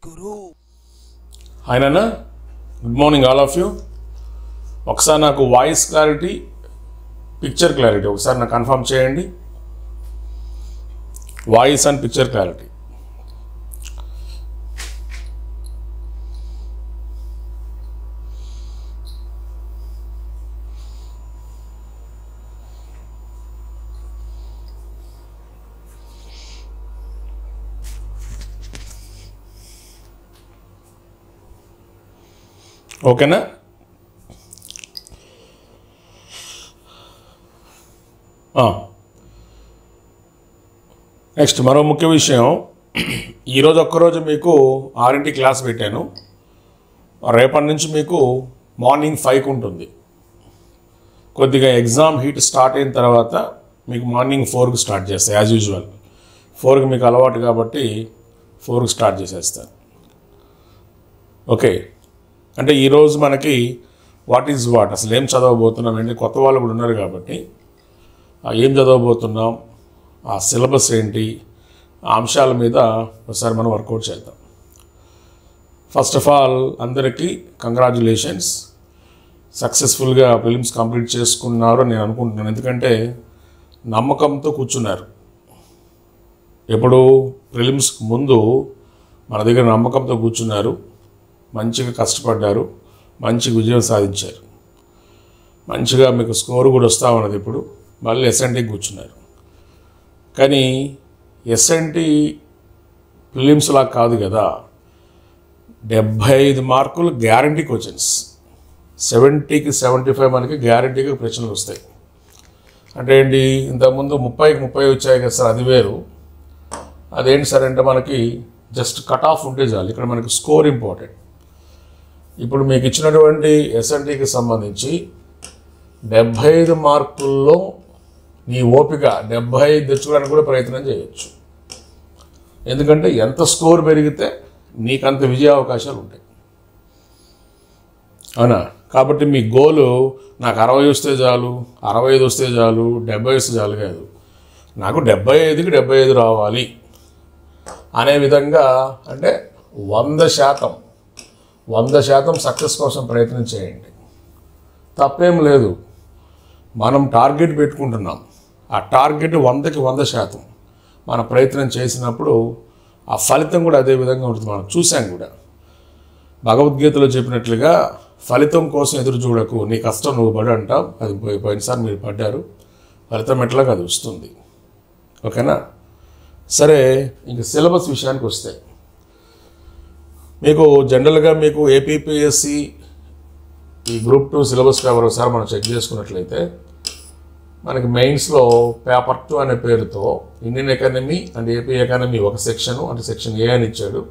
Guru. Hi Nana, good morning all of you. ఒకసారి నాకు voice clarity picture clarity ఒకసారి నాకు కన్ఫర్మ్ చేయండి. Voice and picture clarity. ఓకేనా? నెక్స్ట్ మరో ముఖ్య విషయం, ఈరోజు ఒక్కరోజు మీకు 6 క్లాస్ పెట్టాను. రేపటి నుంచి మీకు మార్నింగ్ 5కి ఉంటుంది. కొద్దిగా ఎగ్జామ్ హీట్ స్టార్ట్ అయిన తర్వాత మీకు మార్నింగ్ 4కి స్టార్ట్ చేస్తాయి. యాజ్ యూజువల్ 4కి మీకు అలవాటు కాబట్టి 4కి స్టార్ట్ చేసేస్తాను. ఓకే, అంటే ఈరోజు మనకి వాట్ ఈజ్ వాట్, అసలు ఏం చదవబోతున్నాం అంటే కొత్త వాళ్ళు కూడా ఉన్నారు కాబట్టి ఏం చదవబోతున్నాం, ఆ సిలబస్ ఏంటి, ఆ అంశాల మీద ఒకసారి మనం వర్కౌట్ చేద్దాం. ఫస్ట్ ఆఫ్ ఆల్ అందరికీ కంగ్రాచ్యులేషన్స్, సక్సెస్ఫుల్గా ఫిలిమ్స్ కంప్లీట్ చేసుకున్నారు నేను అనుకుంటున్నాను. ఎందుకంటే నమ్మకంతో కూర్చున్నారు. ఎప్పుడు ప్రిలిమ్స్ ముందు మన దగ్గర నమ్మకంతో కూర్చున్నారు, మంచిగా కష్టపడ్డారు, మంచి విజయం సాధించారు, మంచిగా మీకు స్కోరు కూడా వస్తూ ఉన్నది. ఇప్పుడు మళ్ళీ ఎస్ఎన్టీకి కూర్చున్నారు. కానీ ఎస్ఎన్టీ ప్రిలిమ్స్లా కాదు కదా, 75 మార్కులు గ్యారంటీ క్వశ్చన్స్, 70కి 75 మనకి గ్యారంటీగా ప్రశ్నలు వస్తాయి. అంటే ఏంటి, ఇంతకుముందు 30కి 30 వచ్చాయి కదా సార్, అది వేరు. అదేంటి సార్ అంటే మనకి జస్ట్ కట్ ఆఫ్ ఉంటే చాలు, ఇక్కడ మనకి స్కోర్ ఇంపార్టెంట్. ఇప్పుడు మీకు ఇచ్చినటువంటి ఎస్ఎన్టీకి సంబంధించి 75 మార్కుల్లో నీ ఓపిక 75 తెచ్చుకోవడానికి కూడా ప్రయత్నం చేయొచ్చు. ఎందుకంటే ఎంత స్కోర్ పెరిగితే నీకంత విజయ అవకాశాలు ఉంటాయి, అవునా? కాబట్టి మీ గోలు నాకు 60 వస్తే చాలు, 65 వస్తే చాలు, 70 వస్తే చాలు కాదు, నాకు 75కి 75 రావాలి అనే విధంగా, అంటే 100% సక్సెస్ కోసం ప్రయత్నం చేయండి. తప్పేం లేదు. మనం టార్గెట్ పెట్టుకుంటున్నాం, ఆ టార్గెట్ 100కి 100% మన ప్రయత్నం చేసినప్పుడు ఆ ఫలితం కూడా అదే విధంగా ఉంటుంది. మనం చూసాం కూడా, భగవద్గీతలో చెప్పినట్లుగా ఫలితం కోసం ఎదురు చూడకు, నీ కష్టం నువ్వు పడి అంటావు. అది పోయినసారి మీరు పడ్డారు, ఫలితం ఎట్లాగా అది వస్తుంది. ఓకేనా? సరే, ఇంక సిలబస్ విషయానికి వస్తే మీకు జనరల్గా మీకు ఏపీపీఎస్సి ఈ గ్రూప్ 2 సిలబస్ కవర్ ఒకసారి మనం చెక్ చేసుకున్నట్లయితే మనకి మెయిన్స్లో పేపర్ 2 అనే పేరుతో Indian economy and AP economy ఒక సెక్షను, అంటే సెక్షన్ ఏ అని ఇచ్చాడు.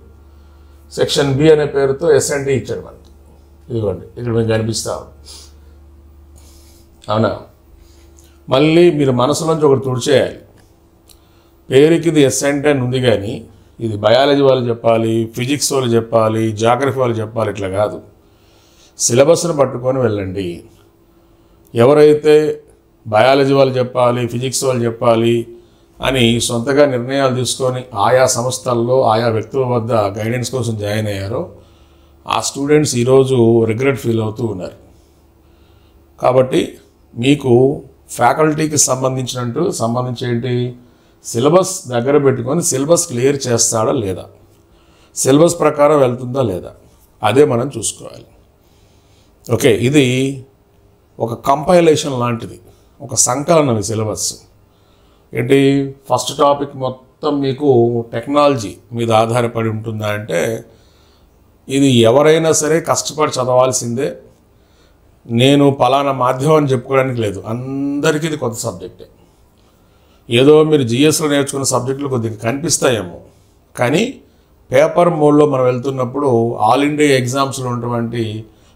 సెక్షన్ బి అనే పేరుతో ఎస్ఎన్టీ ఇచ్చాడు మనకి. ఇదిగోండి ఇక్కడ మీకు కనిపిస్తాం, అవునా? మళ్ళీ మీరు మనసులోంచి ఒకటి తుడిచేయాలి. పేరుకి ఇది ఎస్ఎన్టీ అని ఉంది, కానీ ఇది బయాలజీ వాళ్ళు చెప్పాలి, ఫిజిక్స్ వాళ్ళు చెప్పాలి, జాగ్రఫీ వాళ్ళు చెప్పాలి, ఇట్లా కాదు. సిలబస్ను పట్టుకొని వెళ్ళండి. ఎవరైతే బయాలజీ వాళ్ళు చెప్పాలి, ఫిజిక్స్ వాళ్ళు చెప్పాలి అని సొంతగా నిర్ణయాలు తీసుకొని ఆయా సంస్థల్లో ఆయా వ్యక్తుల వద్ద గైడెన్స్ కోసం జాయిన్ అయ్యారో ఆ స్టూడెంట్స్ ఈరోజు రిగ్రెట్ ఫీల్ అవుతూ ఉన్నారు. కాబట్టి మీకు ఫ్యాకల్టీకి సంబంధించి ఏంటి, సిలబస్ దగ్గర పెట్టుకొని సిలబస్ క్లియర్ చేస్తాడా లేదా, సిలబస్ ప్రకారం వెళ్తుందా లేదా, అదే మనం చూసుకోవాలి. ఓకే, ఇది ఒక కంపైలేషన్ లాంటిది, ఒక సంకలనం. సిలబస్ ఏంటి, ఫస్ట్ టాపిక్ మొత్తం మీకు టెక్నాలజీ మీద ఆధారపడి ఉంటుందా అంటే ఇది ఎవరైనా సరే కష్టపడి చదవాల్సిందే. నేను పలానా మాధ్యమం అని చెప్పుకోవడానికి లేదు, అందరికీ ఇది కొత్త సబ్జెక్టే. ఏదో మీరు జిఎస్లో నేర్చుకున్న సబ్జెక్టులు కొద్దిగా కనిపిస్తాయేమో, కానీ పేపర్ మోడ్లో మనం వెళ్తున్నప్పుడు ఆల్ ఇండియా ఎగ్జామ్స్లో ఉన్నటువంటి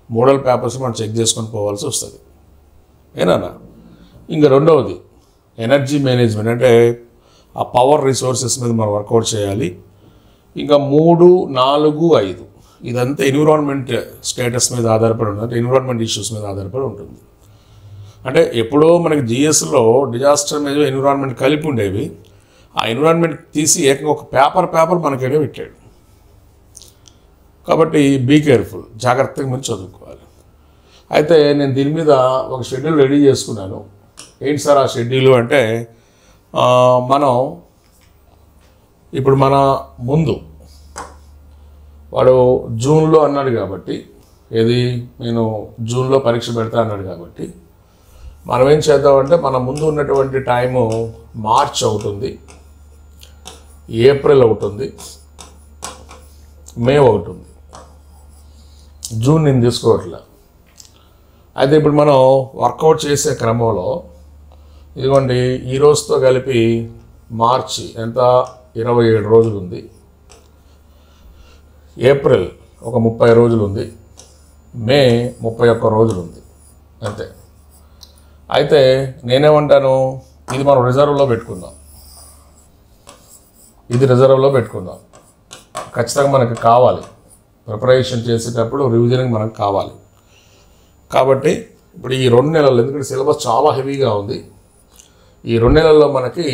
మోడల్ పేపర్స్ మనం చెక్ చేసుకొని పోవాల్సి వస్తుంది. ఏనా? ఇంకా రెండవది ఎనర్జీ మేనేజ్మెంట్, అంటే ఆ పవర్ రిసోర్సెస్ మీద మనం వర్కౌట్ చేయాలి. ఇంకా 3, 4, 5 ఇదంతా ఎన్విరాన్మెంట్ స్టేటస్ మీద ఆధారపడి ఉంటుంది, అంటే ఎన్విరాన్మెంట్ ఇష్యూస్ మీద ఆధారపడి ఉంటుంది. అంటే ఎప్పుడో మనకి జిఎస్లో డిజాస్టర్ మీద ఎన్విరాన్మెంట్ కలిపి ఉండేవి, ఆ ఎన్విరాన్మెంట్ తీసి ఏకంగా ఒక పేపర్ మనకేదో పెట్టాడు. కాబట్టి బీ కేర్ఫుల్, జాగ్రత్తగా మీరు చదువుకోవాలి. అయితే నేను దీని మీద ఒక షెడ్యూల్ రెడీ చేసుకున్నాను. ఏంటి సార్ ఆ షెడ్యూల్ అంటే, మనం ఇప్పుడు మన ముందు వాడు జూన్లో అన్నాడు కాబట్టి, నేను జూన్లో పరీక్ష పెడతా అన్నాడు కాబట్టి మనం ఏం చేద్దామంటే, మన ముందు ఉన్నటువంటి టైము మార్చ్ అవుతుంది, ఏప్రిల్ అవుతుంది, మే అవుతుంది, జూన్ నేను తీసుకోవట్లే. అయితే ఇప్పుడు మనం వర్కౌట్ చేసే క్రమంలో ఇదిగోండి, ఈ రోజుతో కలిపి మార్చి ఎంత 27 రోజులు ఉంది, ఏప్రిల్ ఒక 30 రోజులు ఉంది, మే 31 రోజులు ఉంది అంతే. అయితే నేనేమంటాను, ఇది మనం రిజర్వ్లో పెట్టుకుందాం, ఇది రిజర్వ్లో పెట్టుకుందాం. ఖచ్చితంగా మనకు కావాలి, ప్రిపరేషన్ చేసేటప్పుడు రివిజన్కి మనకు కావాలి. కాబట్టి ఇప్పుడు ఈ 2 నెలలు, ఎందుకంటే సిలబస్ చాలా హెవీగా ఉంది, ఈ 2 నెలల్లో మనకి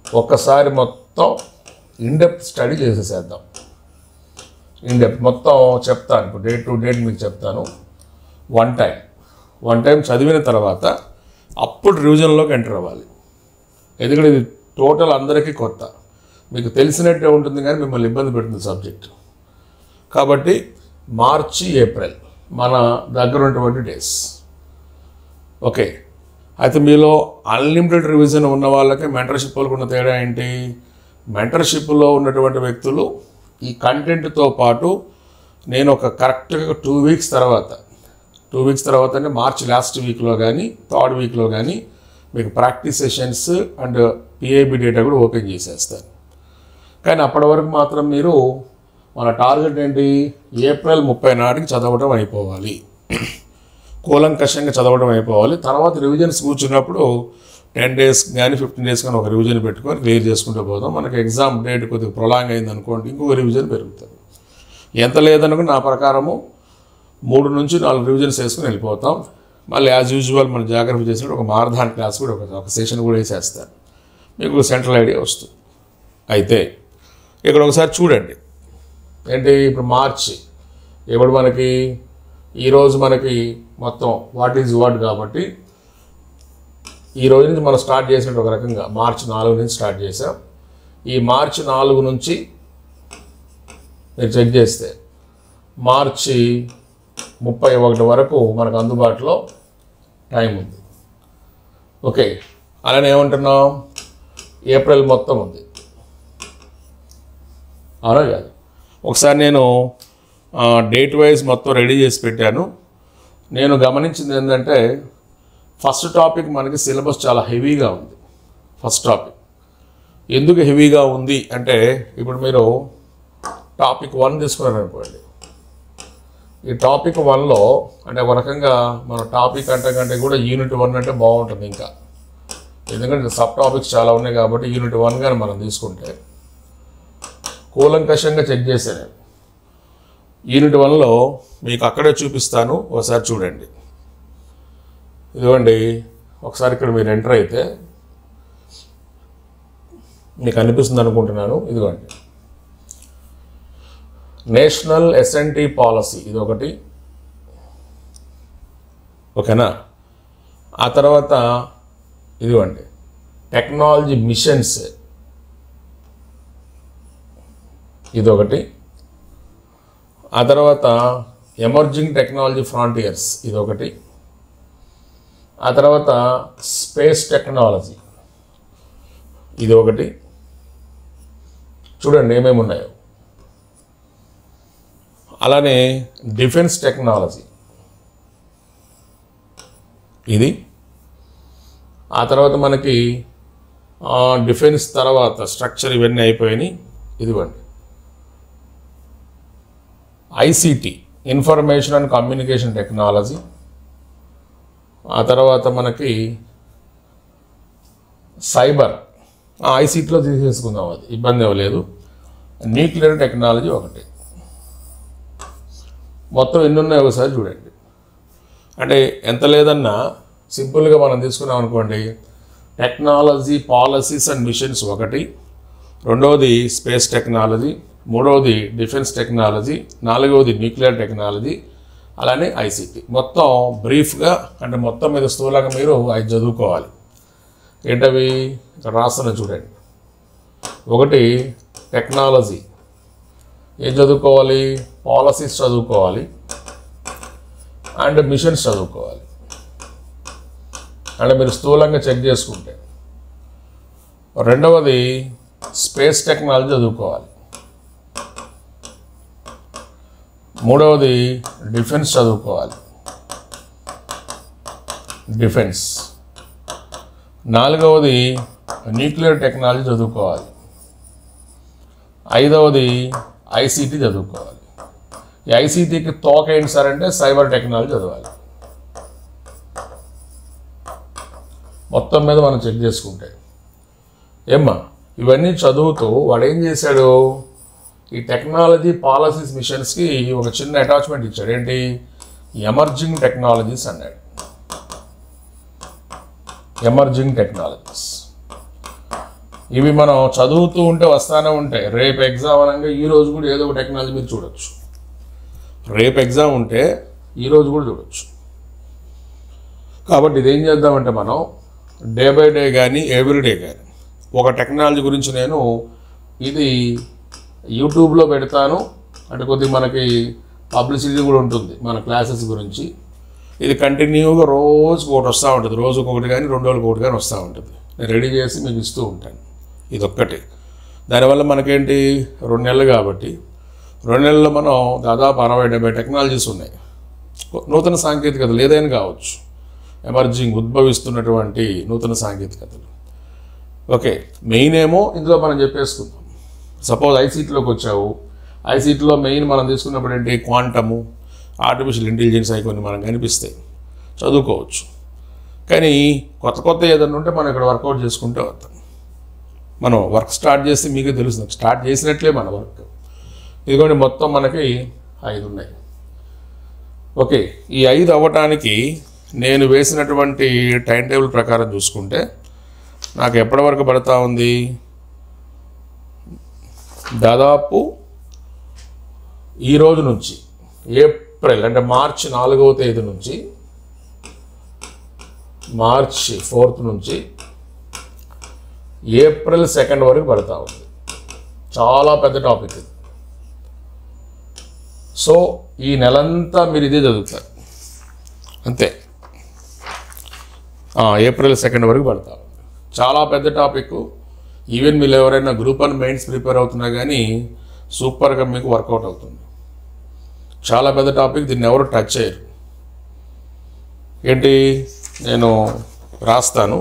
ఒక్కసారి మొత్తం ఇన్డెప్త్ స్టడీ చేసేసేద్దాం. ఇన్డెప్త్ మొత్తం చెప్తాను, ఇప్పుడు డేట్ టు డేట్ మీకు చెప్తాను. వన్ టైం చదివిన తర్వాత అప్పుడు రివిజన్లోకి ఎంటర్ అవ్వాలి. ఎందుకంటే ఇది టోటల్ అందరికీ కొత్త, మీకు తెలిసినట్టే ఉంటుంది కానీ మిమ్మల్ని ఇబ్బంది పెడుతుంది సబ్జెక్టు. కాబట్టి మార్చి, ఏప్రిల్ మన దగ్గర ఉన్నటువంటి డేస్. ఓకే, అయితే మీలో అన్లిమిటెడ్ రివిజన్ ఉన్న వాళ్ళకి మెంటర్షిప్ వాళ్ళకు ఉన్న తేడా ఏంటి? మెంటర్షిప్లో ఉన్నటువంటి వ్యక్తులు ఈ కంటెంట్తో పాటు నేను ఒక కరెక్ట్గా 2 వీక్స్ తర్వాత అంటే మార్చ్ లాస్ట్ వీక్లో కానీ 3rd వీక్లో కానీ మీకు practice sessions and PIB data కూడా ఓపెన్ చేసేస్తాను. కానీ అప్పటి వరకు మాత్రం మీరు, మన టార్గెట్ ఏంటి, ఏప్రిల్ 30 నాటికి చదవడం అయిపోవాలి, కూలంకషంగా చదవడం అయిపోవాలి. తర్వాత రివిజన్స్ కూర్చున్నప్పుడు 10 days కానీ 15 days కానీ ఒక రివిజన్ పెట్టుకొని క్లియర్ చేసుకుంటూ పోతాం. మనకి ఎగ్జామ్ డేట్ కొద్దిగా ప్రొలాంగ్ అయింది అనుకోండి, ఇంకొక రివిజన్ పెరుగుతుంది. ఎంత లేదనుకుని నా ప్రకారము 3 నుంచి 4 రివిజన్స్ వేసుకుని వెళ్ళిపోతాం. మళ్ళీ యాజ్ యూజువల్ మనం జాగ్రత్త చేసినట్టు ఒక మారథాన్ క్లాస్ కూడా ఒక సెషన్ కూడా వేసేస్తాను, మీకు సెంట్రల్ ఐడియా వస్తుంది. అయితే ఇక్కడ ఒకసారి చూడండి, ఏంటి ఇప్పుడు మార్చి, ఇప్పుడు మనకి ఈరోజు మనకి మొత్తం వాట్ ఈజ్ వాట్ కాబట్టి ఈ రోజు నుంచి మనం స్టార్ట్ చేసినట్టు ఒక రకంగా మార్చి 4 నుంచి స్టార్ట్ చేసాం. ఈ మార్చి 4 నుంచి మీరు చెక్ చేస్తే మార్చి 31 వరకు మనకు అందుబాటులో టైం ఉంది. ఓకే, అలానే ఏమంటున్నాం, ఏప్రిల్ మొత్తం ఉంది, అవునా కాదు? ఒకసారి నేను డేట్ వైజ్ మొత్తం రెడీ చేసి పెట్టాను. నేను గమనించింది ఏంటంటే, ఫస్ట్ టాపిక్ మనకి సిలబస్ చాలా హెవీగా ఉంది. ఫస్ట్ టాపిక్ ఎందుకు హెవీగా ఉంది అంటే, ఇప్పుడు మీరు టాపిక్ 1 తీసుకున్నారనుకోండి, ఈ టాపిక్ 1లో అంటే ఒక రకంగా మన టాపిక్ కంటే కూడా యూనిట్ 1 అంటే బాగుంటుంది ఇంకా, ఎందుకంటే సబ్ టాపిక్స్ చాలా ఉన్నాయి కాబట్టి యూనిట్ 1 కానీ మనం తీసుకుంటే కూలంకషంగా చెక్ చేశాను. యూనిట్ 1లో మీకు అక్కడే చూపిస్తాను, ఒకసారి చూడండి. ఇదిగోండి, ఒకసారి ఇక్కడ మీరు ఎంటర్ అయితే మీకు అనిపిస్తుంది అనుకుంటున్నాను. ఇదిగోండి, నేషనల్ ఎస్ఎన్టీ పాలసీ ఇది ఒకటి, ఓకేనా? ఆ తర్వాత ఇదిగోండి టెక్నాలజీ మిషన్స్ ఇదొకటి, ఆ తర్వాత ఎమర్జింగ్ టెక్నాలజీ ఫ్రాంటియర్స్ ఇదొకటి, ఆ తర్వాత స్పేస్ టెక్నాలజీ ఇది ఒకటి. చూడండి ఏమేమి ఉన్నాయో. అలానే డిఫెన్స్ టెక్నాలజీ ఇది, ఆ తర్వాత మనకి డిఫెన్స్ తర్వాత స్ట్రక్చర్ ఇవన్నీ అయిపోయినాయి. ఇదిగోండి ICT information and communication technology, ఆ తర్వాత మనకి సైబర్ ఐసిటిలో తీసేసుకుందాం, అది ఇబ్బంది అవ్వలేదు. న్యూక్లియర్ టెక్నాలజీ ఒకటి. మొత్తం ఎన్ని ఉన్నాయో ఒకసారి చూడండి. అంటే ఎంత లేదన్నా సింపుల్గా మనం తీసుకున్నాం అనుకోండి, టెక్నాలజీ పాలసీస్ అండ్ మిషన్స్ ఒకటి, రెండవది స్పేస్ టెక్నాలజీ, మూడవది డిఫెన్స్ టెక్నాలజీ, నాలుగవది న్యూక్లియర్ టెక్నాలజీ, అలానే ఐసీటీ. మొత్తం బ్రీఫ్గా అంటే మొత్తం మీద స్థూలంగా మీరు 5 చదువుకోవాలి. ఏంటవి ఇక్కడ రాస్తున్నా చూడండి. ఒకటి టెక్నాలజీ, ఏం చదువుకోవాలి? పాలసీస్ చదువుకోవాలి అండ్ మిషన్స్ చదువుకోవాలి. అంటే మీరు స్థూలంగా చెక్ చేసుకుంటే. రెండవది స్పేస్ టెక్నాలజీ చదువుకోవాలి. మూడవది డిఫెన్స్ చదువుకోవాలి, డిఫెన్స్. నాలుగవది న్యూక్లియర్ టెక్నాలజీ చదువుకోవాలి. ఐదవది ఐసీటీ చదువుకోవాలి. ఈ ఐసీటీకి తోక ఏంటి సార్ అంటే సైబర్ టెక్నాలజీ చదవాలి. మొత్తం మీద మనం చెక్ చేసుకుంటే ఏమ్మా ఇవన్నీ చదువుతూ వాడు ఏం చేశాడు? ఈ టెక్నాలజీ, పాలసీస్, మిషన్స్కి ఒక చిన్న అటాచ్మెంట్ ఇచ్చాడు. ఏంటి? ఎమర్జింగ్ టెక్నాలజీస్ అన్నాడు. ఎమర్జింగ్ టెక్నాలజీస్ ఇవి మనం చదువుతూ ఉంటే వస్తానే ఉంటాయి. రేపు ఎగ్జామ్ అనగా ఈరోజు కూడా ఏదో ఒక టెక్నాలజీ మీరు చూడొచ్చు. రేపు ఎగ్జామ్ ఉంటే ఈరోజు కూడా చూడొచ్చు. కాబట్టి ఇదేం చేద్దామంటే మనం డే బై డే కానీ ఎవ్రీడే కానీ ఒక టెక్నాలజీ గురించి నేను ఇది యూట్యూబ్లో పెడతాను. అంటే కొద్దిగా మనకి పబ్లిసిటీ కూడా ఉంటుంది మన క్లాసెస్ గురించి. ఇది కంటిన్యూగా రోజుకు ఒకటి వస్తూ ఉంటుంది. రోజుకు ఒకటి కానీ 2 రోజులకు ఒకటి కానీ వస్తూ ఉంటుంది. నేను రెడీ చేసి మీకు ఇస్తూ ఉంటాను. ఇదొక్కటి. దానివల్ల మనకేంటి 2 నెలలు కాబట్టి 2 నెలల్లో మనం దాదాపు 60-70 టెక్నాలజీస్ ఉన్నాయి. నూతన సాంకేతికతలు ఏదైనా కావచ్చు, ఎమర్జింగ్ ఉద్భవిస్తున్నటువంటి నూతన సాంకేతికతలు. ఓకే, మెయిన్ ఏమో ఇందులో మనం చెప్పేసుకుందాం. సపోజ్ ఐసీటీలోకి వచ్చావు. ఐసీటీలో మెయిన్ మనం తీసుకున్నప్పుడు ఏంటి? క్వాంటము, ఆర్టిఫిషియల్ ఇంటెలిజెన్స్ అవి కొన్ని మనకు కనిపిస్తాయి, చదువుకోవచ్చు. కానీ కొత్త ఏదైనా ఉంటే మనం ఇక్కడ వర్కౌట్ చేసుకుంటూ వస్తాం. మనం వర్క్ స్టార్ట్ చేస్తే మీకే తెలుస్తుంది. స్టార్ట్ చేసినట్లే మన వర్క్. ఇదిగోండి మొత్తం మనకి 5 ఉన్నాయి. ఓకే, ఈ 5 అవ్వటానికి నేను వేసినటువంటి టైం టేబుల్ ప్రకారం చూసుకుంటే నాకు ఎప్పటి వరకు పడతా ఉంది? దాదాపు ఈ రోజు నుంచి ఏప్రిల్ అంటే మార్చి 4వ తేదీ నుంచి మార్చి 4th నుంచి ఏప్రిల్ 2nd వరకు పడతా ఉంది. చాలా పెద్ద టాపిక్ ఇది. సో ఈ నెలంతా మీరు ఇదే చదువుతారు అంతే. ఏప్రిల్ 2nd వరకు పడతా ఉంది. చాలా పెద్ద టాపిక్. ఈవెన్ మీరు ఎవరైనా గ్రూప్ 1 మెయిన్స్ ప్రిపేర్ అవుతున్నా కానీ సూపర్గా మీకు వర్కౌట్ అవుతుంది. చాలా పెద్ద టాపిక్. దీన్ని ఎవరు టచ్ చేయరు. ఏంటి నేను రాస్తాను.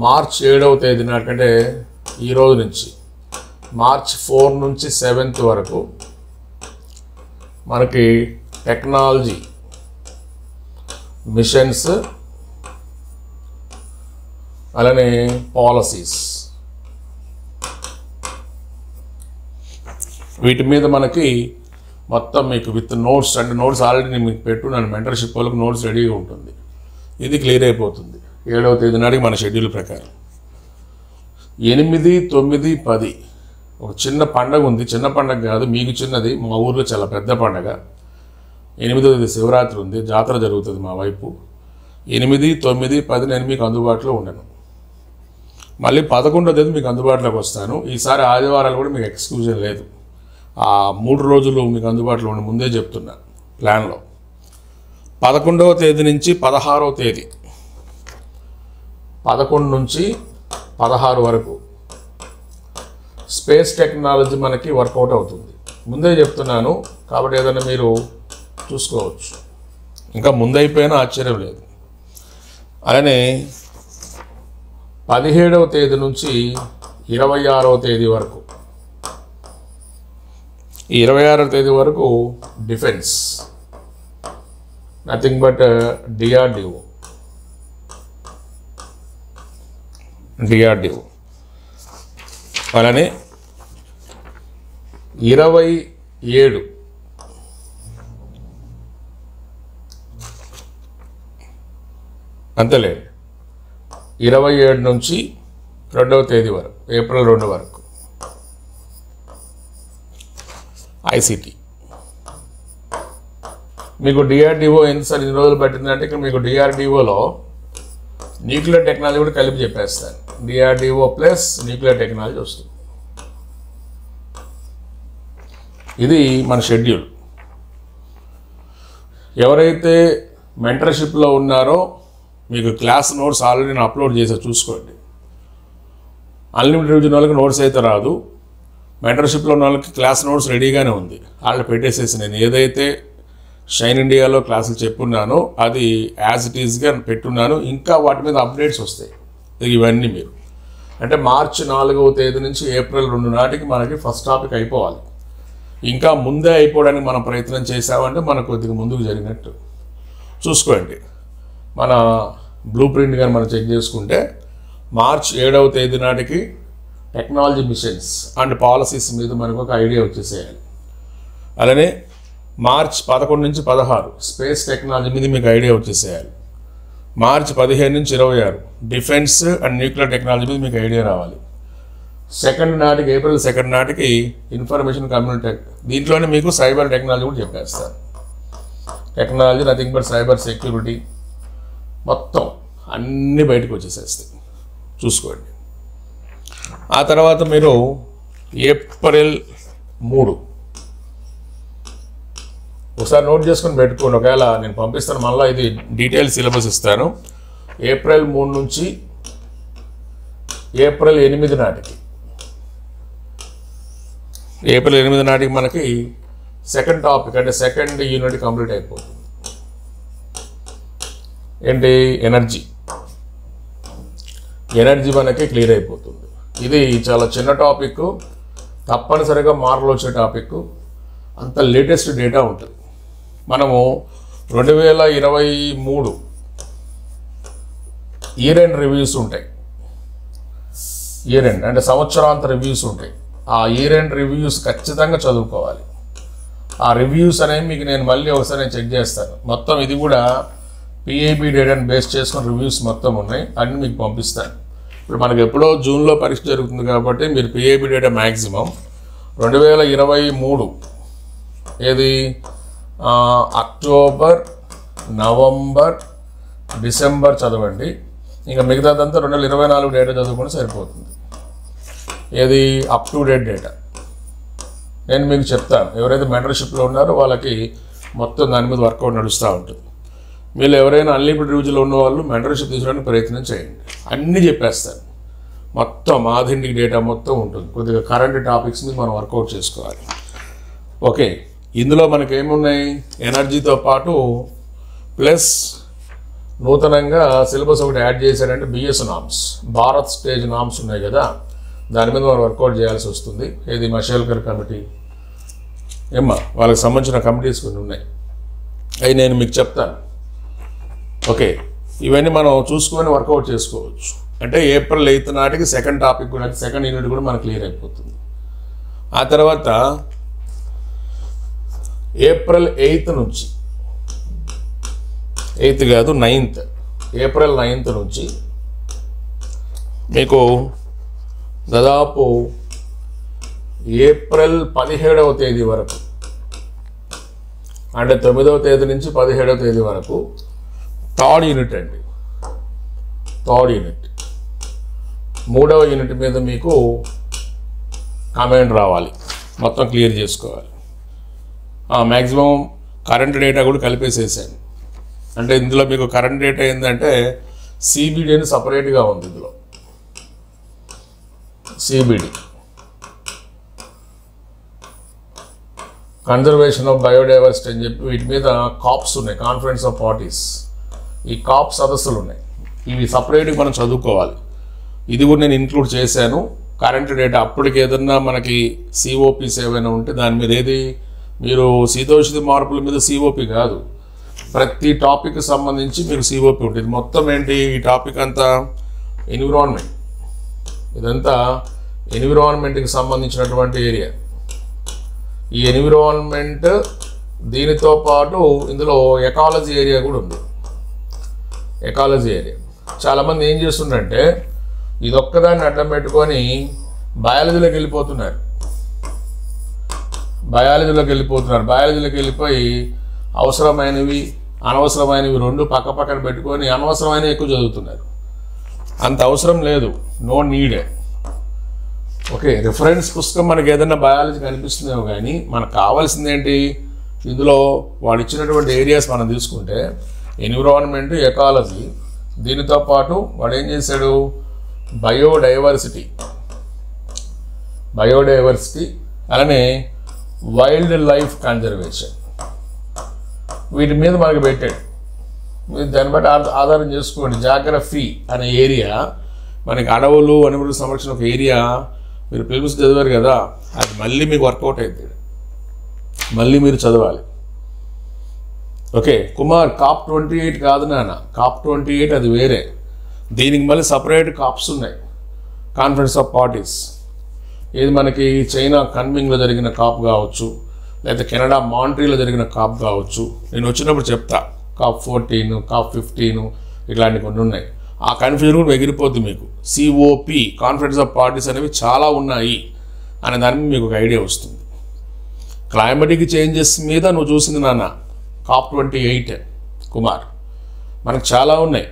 మార్చ్ 7వ తేదీ నాకంటే ఈరోజు నుంచి మార్చ్ 4 నుంచి 7th వరకు మనకి టెక్నాలజీ, మిషన్స్, అలానే పాలసీస్, వీటి మీద మనకి మొత్తం మీకు విత్ నోట్స్ అంటే నోట్స్ ఆల్రెడీ నేను మీకు పెట్టున్నాను. మెంటర్షిప్ వాళ్ళకి నోట్స్ రెడీగా ఉంటుంది. ఇది క్లియర్ అయిపోతుంది 7వ తేదీ నాటికి మన షెడ్యూల్ ప్రకారం. 8, 9, 10 ఒక చిన్న పండగ ఉంది. చిన్న పండగ కాదు, మీకు చిన్నది. మా ఊర్లో చాలా పెద్ద పండగ. 8వ తేదీ శివరాత్రి ఉంది, జాతర జరుగుతుంది మా వైపు. 8, 9, 10 నేను మీకు అందుబాటులో ఉండను. మళ్ళీ 11వ తేదీ మీకు అందుబాటులోకి వస్తాను. ఈసారి ఆదివారాలు కూడా మీకు ఎక్స్క్లూజన్ లేదు. ఆ 3 రోజులు మీకు అందుబాటులో ఉండి ముందే చెప్తున్నా ప్లాన్లో. 11వ తేదీ నుంచి 16వ తేదీ 11 నుంచి 16 వరకు స్పేస్ టెక్నాలజీ మనకి వర్కౌట్ అవుతుంది. ముందే చెప్తున్నాను కాబట్టి ఏదైనా మీరు చూసుకోవచ్చు. ఇంకా ముందైపోయినా ఆశ్చర్యం లేదు. అలానే 17వ తేదీ నుంచి 26వ తేదీ వరకు, ఈ 26వ తేదీ వరకు డిఫెన్స్, నథింగ్ బట్ డిఆర్డిఓ. అలానే 27 అంతలే 27 నుంచి 2వ తేదీ వరకు, ఏప్రిల్ 2 వరకు. ఐసిటి మీకు డిఆర్డిఓ సార్ ఇన్ని రోజులు పట్టిందంటే ఇక్కడ మీకు డిఆర్డిఓలో న్యూక్లియర్ టెక్నాలజీ కూడా కలిపి చెప్పేస్తాను. డిఆర్డిఓ ప్లస్ న్యూక్లియర్ టెక్నాలజీ వస్తుంది. ఇది మన షెడ్యూల్. ఎవరైతే మెంటర్షిప్లో ఉన్నారో మీకు క్లాస్ నోట్స్ ఆల్రెడీ నేను అప్లోడ్ చేసా, చూసుకోండి. అన్లిమిటెడ్ రివిజన్ వాళ్ళకి నోట్స్ అయితే రాదు, మెంటర్షిప్లో ఉన్న వాళ్ళకి క్లాస్ నోట్స్ రెడీగానే ఉంది. వాళ్ళు పెట్టేసేసి నేను ఏదైతే షైన్ ఇండియాలో క్లాసులు చెప్పున్నానో అది యాజ్ ఇట్ ఈస్గా పెట్టున్నాను. ఇంకా వాటి మీద అప్డేట్స్ వస్తాయి. ఇవన్నీ మీరు అంటే మార్చి 4వ తేదీ నుంచి ఏప్రిల్ 2 నాటికి మనకి ఫస్ట్ టాపిక్ అయిపోవాలి. ఇంకా ముందే అయిపోవడానికి మనం ప్రయత్నం చేసామంటే మనకు కొద్దిగా ముందుకు జరిగినట్టు చూసుకోండి. మన బ్లూ ప్రింట్ కానీ మనం చెక్ చేసుకుంటే మార్చ్ 7వ తేదీ నాటికి టెక్నాలజీ మిషన్స్ అండ్ పాలసీస్ మీద మనకు ఒక ఐడియా వచ్చేసేయాలి. అలానే మార్చ్ 11 నుంచి 16 స్పేస్ టెక్నాలజీ మీద మీకు ఐడియా వచ్చేసేయాలి. మార్చ్ 15 నుంచి 26 డిఫెన్స్ అండ్ న్యూక్లియర్ టెక్నాలజీ మీద మీకు ఐడియా రావాలి. 2nd నాటికి, ఏప్రిల్ 2nd నాటికి ఇన్ఫర్మేషన్ కమ్యూనిటీ, దీంట్లోనే మీకు సైబర్ టెక్నాలజీ కూడా చెప్పేస్తారు. Technology nothing but cyber security మొత్తం అన్నీ బయటకు వచ్చేసేస్తాయి, చూసుకోండి. ఆ తర్వాత మీరు ఏప్రిల్ 3 ఒకసారి నోట్ చేసుకొని పెట్టుకోండి. ఒకవేళ నేను పంపిస్తాను, మళ్ళీ ఇది డీటెయిల్ సిలబస్ ఇస్తాను. ఏప్రిల్ 3 నుంచి ఏప్రిల్ 8 నాటికి, ఏప్రిల్ 8 నాటికి మనకి 2nd టాపిక్ అంటే 2nd యూనిట్ కంప్లీట్ అయిపోతుంది. ఏంటి? ఎనర్జీ మనకి క్లియర్ అయిపోతుంది. ఇది చాలా చిన్న టాపిక్, తప్పనిసరిగా మార్కులు వచ్చే టాపిక్. అంత లేటెస్ట్ డేటా ఉంటుంది. మనము 2023 ఇయర్ ఎండ్ రివ్యూస్ ఉంటాయి. ఇయర్ ఎండ్ అంటే సంవత్సరాంత రివ్యూస్ ఉంటాయి. ఆ ఇయర్ ఎండ్ రివ్యూస్ ఖచ్చితంగా చదువుకోవాలి. ఆ రివ్యూస్ అనేవి మీకు నేను మళ్ళీ ఒకసారి చెక్ చేస్తాను. మొత్తం ఇది కూడా పిఐబి డేటాను బేస్ చేసుకుని రివ్యూస్ మొత్తం ఉన్నాయి, అన్నీ మీకు పంపిస్తాను. ఇప్పుడు మనకు ఎప్పుడో జూన్లో పరీక్ష జరుగుతుంది కాబట్టి మీరు పిఐబి డేటా మ్యాక్సిమం 2023 ఏది అక్టోబర్, నవంబర్, డిసెంబర్ చదవండి. ఇంకా మిగతాదంతా 2024 డేటా చదువుకుంటే సరిపోతుంది. ఏది అప్ టు డేట్ డేటా నేను మీకు చెప్తాను. ఎవరైతే మెంటర్షిప్లో ఉన్నారో వాళ్ళకి మొత్తం దాని మీద వర్కౌట్ నడుస్తూ ఉంటుంది. మీరు ఎవరైనా అన్లిమిటెడ్ రివ్యూలో ఉన్న వాళ్ళు మెంటర్షిప్ తీసుకోవడానికి ప్రయత్నం చేయండి. అన్నీ చెప్పేస్తాను. మొత్తం ఆధునిక డేటా మొత్తం ఉంటుంది. కొద్దిగా కరెంట్ టాపిక్స్ మీద మనం వర్కౌట్ చేసుకోవాలి. ఓకే, ఇందులో మనకి ఏమున్నాయి? ఎనర్జీతో పాటు ప్లస్ నూతనంగా సిలబస్ ఒకటి యాడ్ చేశారంటే BS norms, Bharat stage norms ఉన్నాయి కదా, దాని మీద మనం వర్కౌట్ చేయాల్సి వస్తుంది. ఏది మషేల్కర్ కమిటీ వాళ్ళకి సంబంధించిన కమిటీస్ కొన్ని ఉన్నాయి, అవి నేను మీకు చెప్తాను. ఓకే, ఇవన్నీ మనం చూసుకొని వర్కౌట్ చేసుకోవచ్చు. అంటే ఏప్రిల్ 8 నాటికి 2nd టాపిక్ కూడా, 2nd యూనిట్ కూడా మనకు క్లియర్ అయిపోతుంది. ఆ తర్వాత ఏప్రిల్ 8 నుంచి 8 కాదు 9th, ఏప్రిల్ 9th నుంచి మీకు దాదాపు ఏప్రిల్ 17వ తేదీ వరకు, అంటే 9వ తేదీ నుంచి 17వ తేదీ వరకు 3rd యూనిట్ అండి. 3rd యూనిట్, 3వ యూనిట్ మీద మీకు కామెంట్ రావాలి, మొత్తం క్లియర్ చేసుకోవాలి. మ్యాక్సిమం కరెంట్ డేటా కూడా కలిపేసేసాను. అంటే ఇందులో మీకు కరెంట్ డేటా ఏంటంటే సిబిడి అని సపరేట్గా ఉంది. ఇందులో సిబిడి కన్జర్వేషన్ ఆఫ్ బయోడైవర్సిటీ అని చెప్పి వీటి మీద కాప్స్ ఉన్నాయి, కాన్ఫరెన్స్ ఆఫ్ పార్టీస్. ఈ కాప్ సదస్సులు ఉన్నాయి, ఇవి సపరేట్గా మనం చదువుకోవాలి. ఇది కూడా నేను ఇంక్లూడ్ చేశాను. కరెంట్ డేటా అప్పటికి ఏదన్నా మనకి సిఓపీస్ ఏమైనా ఉంటే దాని మీద, ఏది మీరు శీతోష్ణ మార్పుల మీద సిఓపి కాదు, ప్రతి టాపిక్ సంబంధించి మీకు సిఓపి ఉంటుంది. మొత్తం ఏంటి ఈ టాపిక్ అంతా ఎన్విరాన్మెంట్, ఇదంతా ఎన్విరాన్మెంట్కి సంబంధించినటువంటి ఏరియా. ఈ ఎన్విరాన్మెంట్ దీనితో పాటు ఇందులో ఎకాలజీ ఏరియా కూడా ఉంది. ఎకాలజీ ఏరియా చాలామంది ఏం చేస్తుందంటే ఇదొక్కదాన్ని అడ్డం పెట్టుకొని బయాలజీలోకి వెళ్ళిపోతున్నారు. బయాలజీలోకి వెళ్ళిపోయి అవసరమైనవి అనవసరమైనవి రెండు పక్క పక్కన పెట్టుకొని అనవసరమైనవి ఎక్కువ చదువుతున్నారు. అంత అవసరం లేదు, నో నీడ్. ఓకే, రిఫరెన్స్ పుస్తకం మనకి ఏదైనా బయాలజీ కనిపిస్తుందేమో కానీ మనకు కావాల్సింది ఏంటి? ఇందులో వాడు ఇచ్చినటువంటి ఏరియాస్ మనం తీసుకుంటే ఎన్విరాన్మెంట్, ఎకాలజీ, దీనితో పాటు వాడు ఏం చేశాడు? బయోడైవర్సిటీ, అలానే వైల్డ్ లైఫ్ కన్జర్వేషన్, వీటి మీద మనకు పెట్టాడు. మీరు దాన్ని బట్టి ఆధారం చేసుకోండి. జాగ్రఫీ అనే ఏరియా మనకి అడవులు, వనరుల సంరక్షణ ఒక ఏరియా మీరు ప్రిలిమ్స్ చదివారు కదా, అది మళ్ళీ మీకు వర్కౌట్ అవుతుంది, మళ్ళీ మీరు చదవాలి. ఓకే కుమార్, COP 28 కాదు నాన్న, COP 28 అది వేరే. దీనికి మళ్ళీ సపరేట్ కాప్స్ ఉన్నాయి, కాన్ఫరెన్స్ ఆఫ్ పార్టీస్. ఇది మనకి చైనా కన్మింగ్లో జరిగిన కాప్ కావచ్చు, లేదా కెనడా మాంట్రీలో జరిగిన కాప్ కావచ్చు. నేను వచ్చినప్పుడు చెప్తా, COP 14, COP 15 ఇట్లాంటి కొన్ని ఉన్నాయి. ఆ కన్ఫ్యూజన్ కూడా ఎగిరిపోద్ది మీకు. COP, కాన్ఫరెన్స్ ఆఫ్ పార్టీస్ అనేవి చాలా ఉన్నాయి అనే దాని మీద మీకు ఒక ఐడియా వస్తుంది. క్లైమాటిక్ చేంజెస్ మీద నువ్వు చూసింది నాన్న COP 28 కుమార్, మనకు చాలా ఉన్నాయి.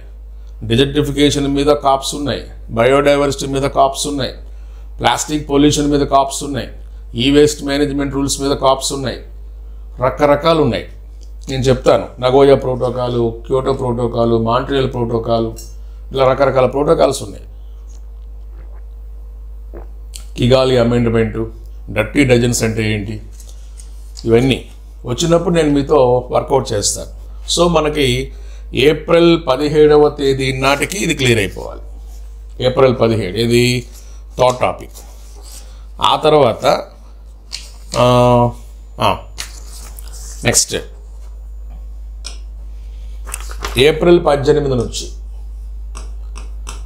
డిజర్టిఫికేషన్ మీద కాప్స్ ఉన్నాయి, బయోడైవర్సిటీ మీద కాప్స్ ఉన్నాయి, ప్లాస్టిక్ పొల్యూషన్ మీద కాప్స్ ఉన్నాయి, ఈ వేస్ట్ మేనేజ్మెంట్ రూల్స్ మీద కాప్స్ ఉన్నాయి, రకరకాలు ఉన్నాయి. నేను చెప్తాను, Nagoya protocol, Kyoto protocol, Montreal protocol, ఇలా రకరకాల ప్రోటోకాల్స్ ఉన్నాయి. కిగాలి అమెండ్మెంటు, డర్టీ డజన్స్ అంటే ఏంటి, ఇవన్నీ వచ్చినప్పుడు నేను మీతో వర్కౌట్ చేస్తాను. సో మనకి ఏప్రిల్ 17వ తేదీ నాటికి ఇది క్లియర్ అయిపోవాలి. ఏప్రిల్ 17 ఇది థాట్ టాపిక్. ఆ తర్వాత నెక్స్ట్ ఏప్రిల్ 18 నుంచి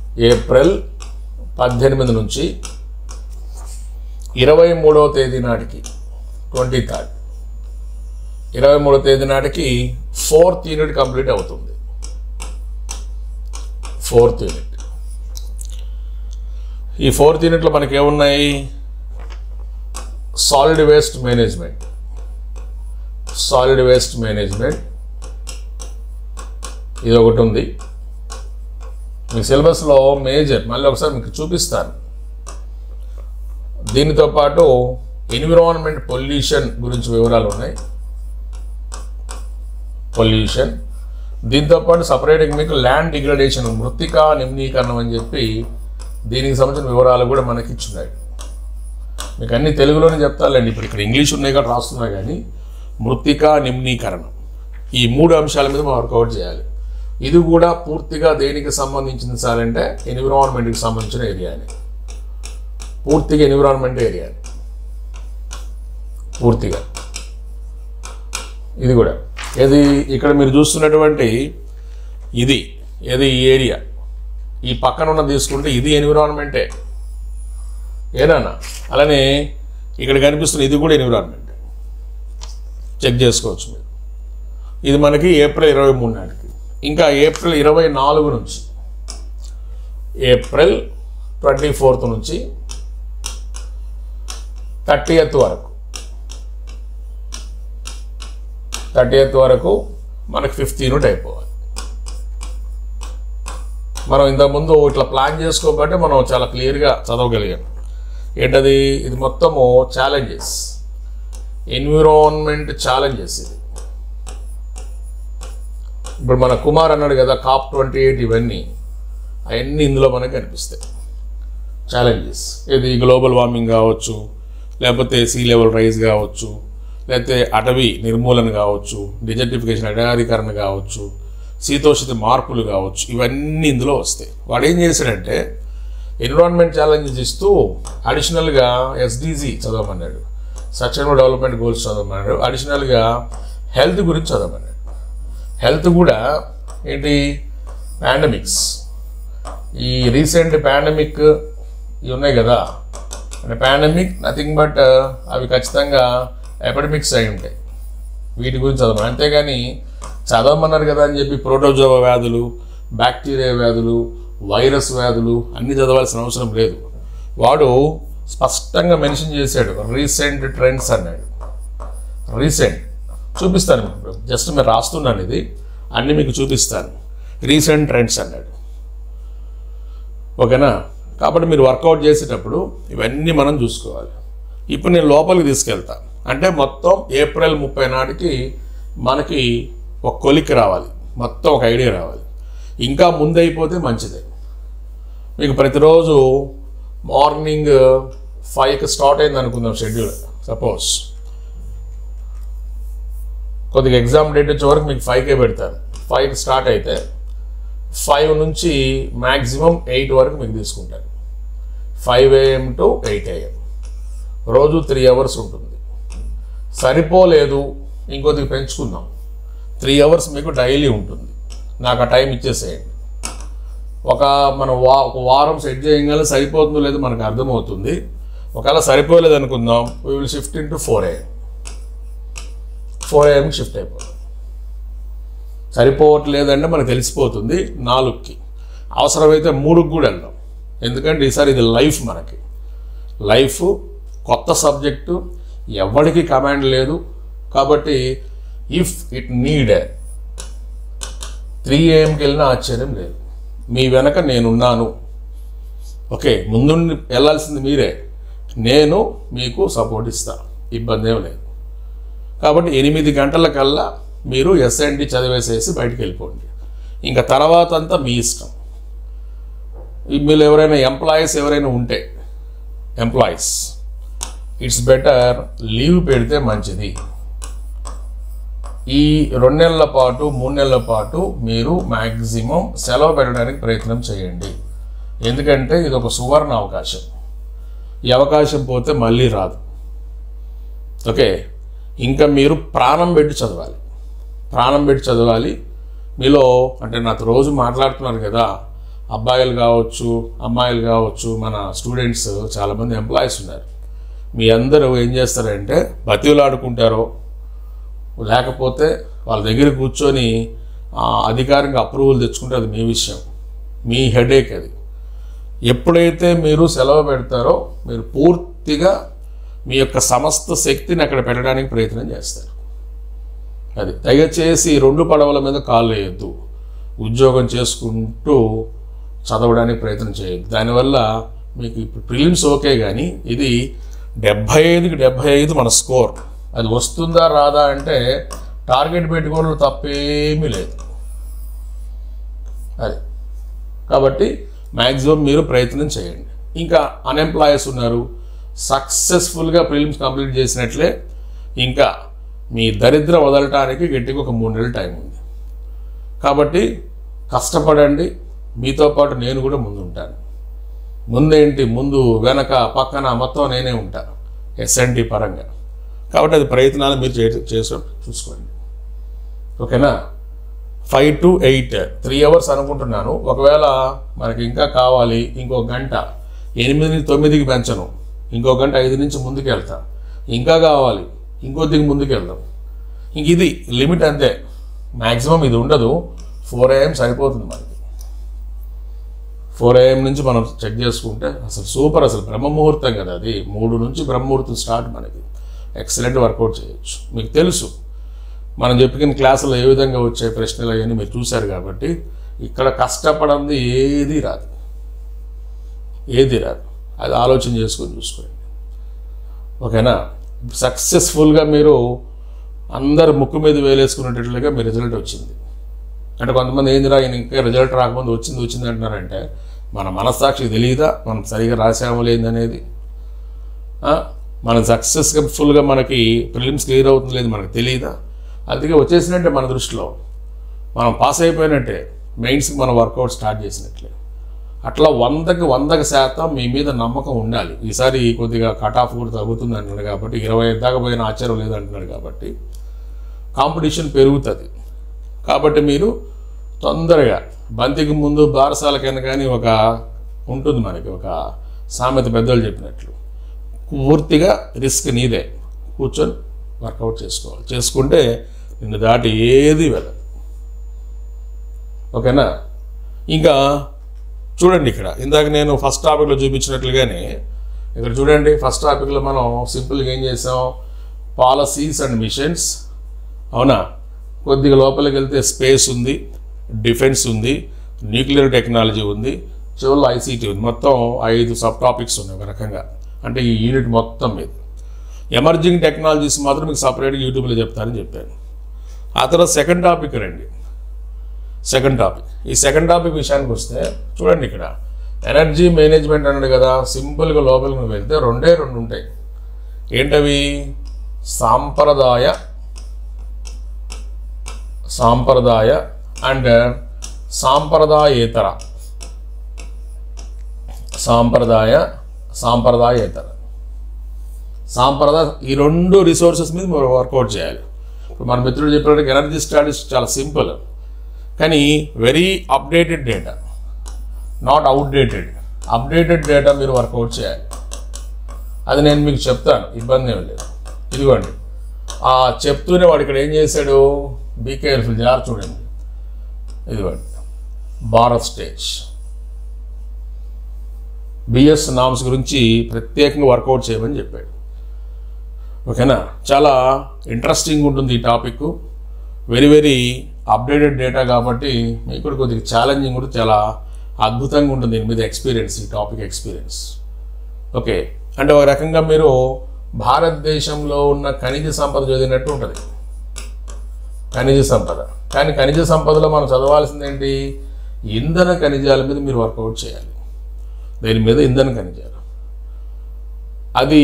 23వ తేదీ నాటికి 23వ తేదీ నాటికి 4th యూనిట్ కంప్లీట్ అవుతుంది. 4th unit. ఈ 4th యూనిట్లో మనకి ఏమున్నాయి? సాలిడ్ వేస్ట్ మేనేజ్మెంట్, ఇది ఒకటి ఉంది. మీ సిలబస్లో మేజర్, మళ్ళీ ఒకసారి మీకు చూపిస్తాను. దీనితో పాటు ఎన్విరాన్మెంట్ పొల్యూషన్ గురించి వివరాలు ఉన్నాయి. పొల్యూషన్, దీంతోపాటు సపరేట్గా మీకు ల్యాండ్ డిగ్రేడేషన్, మృత్తికా నిమ్నీకరణం అని చెప్పి దీనికి సంబంధించిన వివరాలు కూడా మనకి ఇచ్చున్నాయి. మీకు అన్ని తెలుగులోనే చెప్తానండి, ఇప్పుడు ఇక్కడ ఇంగ్లీష్ ఉన్నాయి కాబట్టి రాస్తున్నా కానీ మృత్తికా నిమ్నీకరణం, ఈ 3 అంశాల మీద మనం వర్కౌట్ చేయాలి. ఇది కూడా పూర్తిగా దేనికి సంబంధించింది సార్ అంటే ఎన్విరాన్మెంట్కి సంబంధించిన ఏరియాని, పూర్తిగా ఎన్విరాన్మెంట్ ఏరియాని పూర్తిగా. ఇది కూడా ఏది ఇక్కడ మీరు చూస్తున్నటువంటి ఇది ఏది ఈ ఏరియా, ఈ పక్కన ఉన్న తీసుకుంటే ఇది ఎన్విరాన్మెంటే ఏనా. అలానే ఇక్కడ కనిపిస్తున్న ఇది కూడా ఎన్విరాన్మెంట్, చెక్ చేసుకోవచ్చు మీరు. ఇది మనకి ఏప్రిల్ 23 నాటికి. ఇంకా ఏప్రిల్ 24 నుంచి, ఏప్రిల్ 24th నుంచి 30th వరకు మనకి 5th యూనిట్ అయిపోవాలి. మనం ఇంతకుముందు ఇట్లా ప్లాన్ చేసుకోబట్టి మనం చాలా క్లియర్గా చదవగలిగాం. ఏంటది? ఇది మొత్తము ఛాలెంజెస్, ఎన్విరాన్మెంట్ ఛాలెంజెస్. ఇది ఇప్పుడు మన కుమార్ అన్నాడు కదా COP 28, ఇవన్నీ అవన్నీ ఇందులో మనకు కనిపిస్తాయి. ఛాలెంజెస్ ఇది గ్లోబల్ వార్మింగ్ కావచ్చు, లేకపోతే సీ లెవెల్ రైజ్ కావచ్చు, లేకపోతే అటవీ నిర్మూలన కావచ్చు, డిజర్టిఫికేషన్ అడయారీకరణ కావచ్చు, శీతోష్ణ మార్పులు కావచ్చు, ఇవన్నీ ఇందులో వస్తాయి. వాడు ఏం చేశాడంటే ఎన్విరాన్మెంట్ ఛాలెంజెస్ ఇస్తూ అడిషనల్గా SDG చదవమన్నాడు, సస్టైనబుల్ డెవలప్మెంట్ గోల్స్ చదవమన్నాడు, అడిషనల్గా హెల్త్ గురించి చదవమన్నాడు. హెల్త్ కూడా ఏంటి? పాండమిక్స్, ఈ రీసెంట్ పాండమిక్ ఇవి ఉన్నాయి కదా, అంటే పాండమిక్ నథింగ్ బట్ అవి ఖచ్చితంగా ఎపిడమిక్స్ అయి ఉంటాయి. వీటి గురించి చదవమని, అంతేగాని చదవమన్నారు కదా అని చెప్పి ప్రోటోజోవా వ్యాధులు, బ్యాక్టీరియా వ్యాధులు, వైరస్ వ్యాధులు అన్నీ చదవాల్సిన అవసరం లేదు. వాడు స్పష్టంగా మెన్షన్ చేశాడు, రీసెంట్ ట్రెండ్స్ అన్నాడు. రీసెంట్ చూపిస్తాను మీకు, జస్ట్ మీరు రాస్తున్నాను, ఇది అన్నీ మీకు చూపిస్తాను. రీసెంట్ ట్రెండ్స్ అన్నాడు. ఓకేనా? కాబట్టి మీరు వర్కౌట్ చేసేటప్పుడు ఇవన్నీ మనం చూసుకోవాలి. ఇప్పుడు నేను లోపలికి తీసుకెళ్తా అంటే మొత్తం ఏప్రిల్ 30 నాటికి మనకి ఒక కొలిక్ రావాలి, మొత్తం ఒక ఐడియా రావాలి. ఇంకా ముందైపోతే మంచిదే. మీకు ప్రతిరోజు మార్నింగ్ 5కి స్టార్ట్ అయింది అనుకుందాం షెడ్యూల్. సపోజ్ కొద్దిగా ఎగ్జామ్ డేట్ వచ్చే వరకు మీకు 5కే పెడతారు. 5కి స్టార్ట్ అయితే 5 నుంచి మ్యాక్సిమం 8 వరకు మీకు తీసుకుంటారు. 5 AM to 8 AM రోజు 3 అవర్స్ ఉంటుంది. సరిపోలేదు, ఇంకొద్దిగా పెంచుకుందాం. 3 అవర్స్ మీకు డైలీ ఉంటుంది. నాకు ఆ టైం ఇచ్చేసేయండి. మనం ఒక వారం సెట్ చేయగల సరిపోతుందో లేదో మనకు అర్థమవుతుంది. ఒకవేళ సరిపోలేదు అనుకుందాం, we will shift into 4 AM. 4 AMకి షిఫ్ట్ అయిపోతుంది. సరిపోవట్లేదంటే మనకు తెలిసిపోతుంది. 4కి అవసరమైతే 3కి కూడా వెళ్దాం. ఎందుకంటే ఈసారి ఇది లైఫ్, మనకి లైఫ్, కొత్త సబ్జెక్టు, ఎవరికి కమాండ్ లేదు. కాబట్టి ఇఫ్ ఇట్ నీడ్ 3 AMకి వెళ్ళినా ఆశ్చర్యం లేదు. మీ వెనక నేనున్నాను. ఓకే, ముందుండి వెళ్ళాల్సింది మీరే, నేను మీకు సపోర్ట్ ఇస్తా, ఇబ్బంది ఏం లేదు. కాబట్టి 8 గంటలకల్లా మీరు SNT చదివేసేసి బయటికి వెళ్ళిపోండి. ఇంకా తర్వాత అంతా మీ ఇష్టం. మీరు ఎవరైనా ఎంప్లాయీస్ ఎవరైనా ఉంటే, ఎంప్లాయీస్ ఇట్స్ బెటర్ లీవ్ పెడితే మంచిది. ఈ 2 నెలల పాటు 3 నెలల పాటు మీరు మ్యాక్సిమం సెలవు పెట్టడానికి ప్రయత్నం చేయండి. ఎందుకంటే ఇది ఒక సువర్ణ అవకాశం. ఈ అవకాశం పోతే మళ్ళీ రాదు. ఓకే, ఇంకా మీరు ప్రాణం పెట్టి చదవాలి. ప్రాణం పెట్టి చదవాలి. మీలో అంటే నాతో రోజు మాట్లాడుతున్నారు కదా, అబ్బాయిలు కావచ్చు, అమ్మాయిలు కావచ్చు, మన స్టూడెంట్స్ చాలామంది ఎంప్లాయీస్ ఉన్నారు. మీ అందరూ ఏం చేస్తారంటే బతిలాడుకుంటారో, లేకపోతే వాళ్ళ దగ్గర కూర్చొని అధికారంగా అప్రూవల్ తెచ్చుకుంటే అది మీ విషయం, మీ హెడేక్ అది. ఎప్పుడైతే మీరు సెలవు పెడతారో మీరు పూర్తిగా మీ యొక్క సమస్త శక్తిని అక్కడ పెట్టడానికి ప్రయత్నం చేస్తారు. అది దయచేసి 2 పడవల మీద కాళ్ళు వేయద్దు. ఉద్యోగం చేసుకుంటూ చదవడానికి ప్రయత్నం చేయొద్దు. దానివల్ల మీకు ఇప్పుడు ప్రిలిమ్స్ ఓకే, కానీ ఇది 75కి 75 మన స్కోర్. అది వస్తుందా రాదా అంటే టార్గెట్ పెట్టుకోవడం తప్పేమీ లేదు. అది కాబట్టి మ్యాక్సిమం మీరు ప్రయత్నం చేయండి. ఇంకా అన్ఎంప్లాయీస్ ఉన్నారు, సక్సెస్ఫుల్గా ప్రిలిమ్స్ కంప్లీట్ చేసినట్లే. ఇంకా మీ దరిద్రం వదలటానికి గట్టిగా ఒక 3 నెలల టైం ఉంది. కాబట్టి కష్టపడండి. మీతో పాటు నేను కూడా ముందు ఉంటాను. ముందేంటి, ముందు వెనక పక్కన మొత్తం నేనే ఉంటాను SNT పరంగా. కాబట్టి అది ప్రయత్నాలు మీరు చేసి చూసుకోండి. ఓకేనా? 5 to 8 3 అవర్స్ అనుకుంటున్నాను. ఒకవేళ మనకి ఇంకా కావాలి, ఇంకో గంట 8 నుంచి 9కి పెంచను, ఇంకో గంట 5 నుంచి ముందుకు వెళ్తా. ఇంకా కావాలి, ఇంకొద్దికి ముందుకు వెళ్దాం. ఇంక ఇది లిమిట్ అంతే. మ్యాక్సిమం ఇది ఉండదు. 4 AM సరిపోతుంది మనకి. 4 AM నుంచి మనం చెక్ చేసుకుంటే అసలు సూపర్, అసలు బ్రహ్మముహూర్తం కదా అది. 3 నుంచి బ్రహ్మముహూర్తం స్టార్ట్. మనకి ఎక్సలెంట్ వర్కౌట్ చేయొచ్చు. మీకు తెలుసు మనం చెప్పుకున్న క్లాసులో ఏ విధంగా వచ్చే ప్రశ్నలు అవన్నీ మీరు చూశారు. కాబట్టి ఇక్కడ కష్టపడింది ఏది రాదు. అది ఆలోచన చేసుకొని చూసుకోండి. ఓకేనా? సక్సెస్ఫుల్గా మీరు అందరు ముక్కు మీద వేలేసుకునేటట్లుగా మీ రిజల్ట్ వచ్చింది. అంటే కొంతమంది ఏందిరా ఇంకా రిజల్ట్ రాకముందు వచ్చింది అంటున్నారంటే మన మనస్సాక్షికి తెలియదా మనం సరిగా రాసామో లేదనేది? మనం సక్సెస్ఫుల్గా మనకి ప్రిలిమ్స్ క్లియర్ అవుతుంది లేదు మనకు తెలియదా? అందుకే వచ్చేసినట్టే మన దృష్టిలో మనం పాస్ అయిపోయినట్టే, మెయిన్స్కి మనం వర్కౌట్ స్టార్ట్ చేసినట్లే. అట్లా 100% మీ మీద నమ్మకం ఉండాలి. ఈసారి కొద్దిగా కట్ ఆఫ్ కూడా తగ్గుతుంది అంటున్నాడు కాబట్టి, 25 దాకా పోయిన ఆశ్చర్యం లేదంటున్నాడు కాబట్టి కాంపిటీషన్ పెరుగుతుంది. కాబట్టి మీరు తొందరగా బంతికి ముందు బారసాలకైనా కానీ ఒక ఉంటుంది మనకి ఒక సామెత, పెద్దలు చెప్పినట్లు పూర్తిగా రిస్క్ నీదే. కూర్చొని వర్కౌట్ చేసుకోవాలి. చేసుకుంటే నిన్ను దాటి ఏది వెళ్ళదు. ఓకేనా? ఇంకా చూడండి ఇక్కడ ఇందాక నేను ఫస్ట్ టాపిక్లో చూపించినట్లుగానే ఇక్కడ చూడండి, ఫస్ట్ టాపిక్లో మనం సింపుల్గా ఏం చేసాం, పాలసీస్ అండ్ మిషన్స్, అవునా. కొద్దిగా లోపలికి వెళ్తే స్పేస్ ఉంది, డిఫెన్స్ ఉంది, న్యూక్లియర్ టెక్నాలజీ ఉంది, చివరిలో ఐసీటీ ఉంది. మొత్తం 5 సబ్ టాపిక్స్ ఉన్నాయి ఒక రకంగా, అంటే ఈ యూనిట్ మొత్తం మీద. ఎమర్జింగ్ టెక్నాలజీస్ మాత్రం మీకు సపరేట్గా యూట్యూబ్లో చెప్తానని చెప్పాను. ఆ తర్వాత సెకండ్ టాపిక్ రండి. ఈ సెకండ్ టాపిక్ విషయానికి వస్తే చూడండి, ఇక్కడ ఎనర్జీ మేనేజ్మెంట్ అన్నాడు కదా. సింపుల్గా లోపలికి వెళ్తే 2 ఉంటాయి. ఏంటవి? సాంప్రదాయ అండ్ సాంప్రదాయేతర. ఈ 2 రిసోర్సెస్ మీద మీరు వర్కౌట్ చేయాలి. ఇప్పుడు మన మిత్రుడు చెప్పినట్టు ఎనర్జీ స్టడీస్ చాలా సింపుల్, కానీ very updated data, not outdated. Updated data మీరు వర్కౌట్ చేయాలి. అది నేను మీకు చెప్తాను, ఇబ్బంది ఏమి లేదు. ఇదిగోండి, చెప్తూనే వాడు ఇక్కడ ఏం చేశాడు, బీ కేర్ఫుల్, జాగ్రత్త చూడండి. ఇదిగోండి, భారత్ స్టేజ్ బిఎస్ నామ్స్ గురించి ప్రత్యేకంగా వర్కౌట్ చేయమని చెప్పాడు. ఓకేనా, చాలా ఇంట్రెస్టింగ్ ఉంటుంది ఈ టాపిక్. వెరీ అప్డేటెడ్ డేటా కాబట్టి మీకు కూడా కొద్దిగా ఛాలెంజింగ్ కూడా చాలా అద్భుతంగా ఉంటుంది దీని మీద ఎక్స్పీరియన్స్, ఈ టాపిక్ ఎక్స్పీరియన్స్. ఓకే, అంటే ఒక రకంగా మీరు భారతదేశంలో ఉన్న ఖనిజ సంపద చదివినట్టు ఉంటుంది. ఖనిజ సంపద, కానీ ఖనిజ సంపదలో మనం చదవాల్సింది ఏంటి, ఇంధన ఖనిజాల మీద మీరు వర్కౌట్ చేయాలి. దీని మీద ఇంధన ఖనిజాలు, అది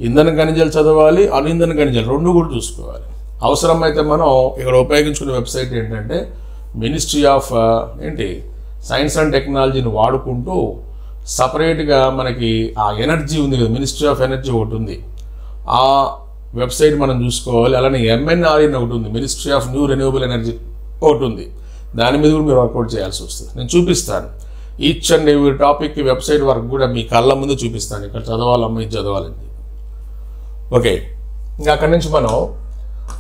ఇంధన ఖనిజాలు చదవాలి, అణు ఖనిజాలు 2 కూడా చూసుకోవాలి. అవసరమైతే మనం ఇక్కడ ఉపయోగించుకునే వెబ్సైట్ ఏంటంటే మినిస్ట్రీ ఆఫ్ సైన్స్ అండ్ టెక్నాలజీని వాడుకుంటూ సపరేట్గా మనకి ఆ ఎనర్జీ ఉంది కదా, మినిస్ట్రీ ఆఫ్ ఎనర్జీ ఒకటి ఉంది, ఆ వెబ్సైట్ మనం చూసుకోవాలి. అలానే MNRE ఒకటి ఉంది, ministry of new renewable energy ఒకటి ఉంది. దాని మీద కూడా మీరు వర్కౌట్ చేయాల్సి వస్తుంది. నేను చూపిస్తాను each and every topic website work కూడా మీ కళ్ళ ముందు చూపిస్తాను. ఇక్కడ చదవాలమ్మా, ఇది చదవాలండి. ఓకే, ఇంకా అక్కడి నుంచి మనం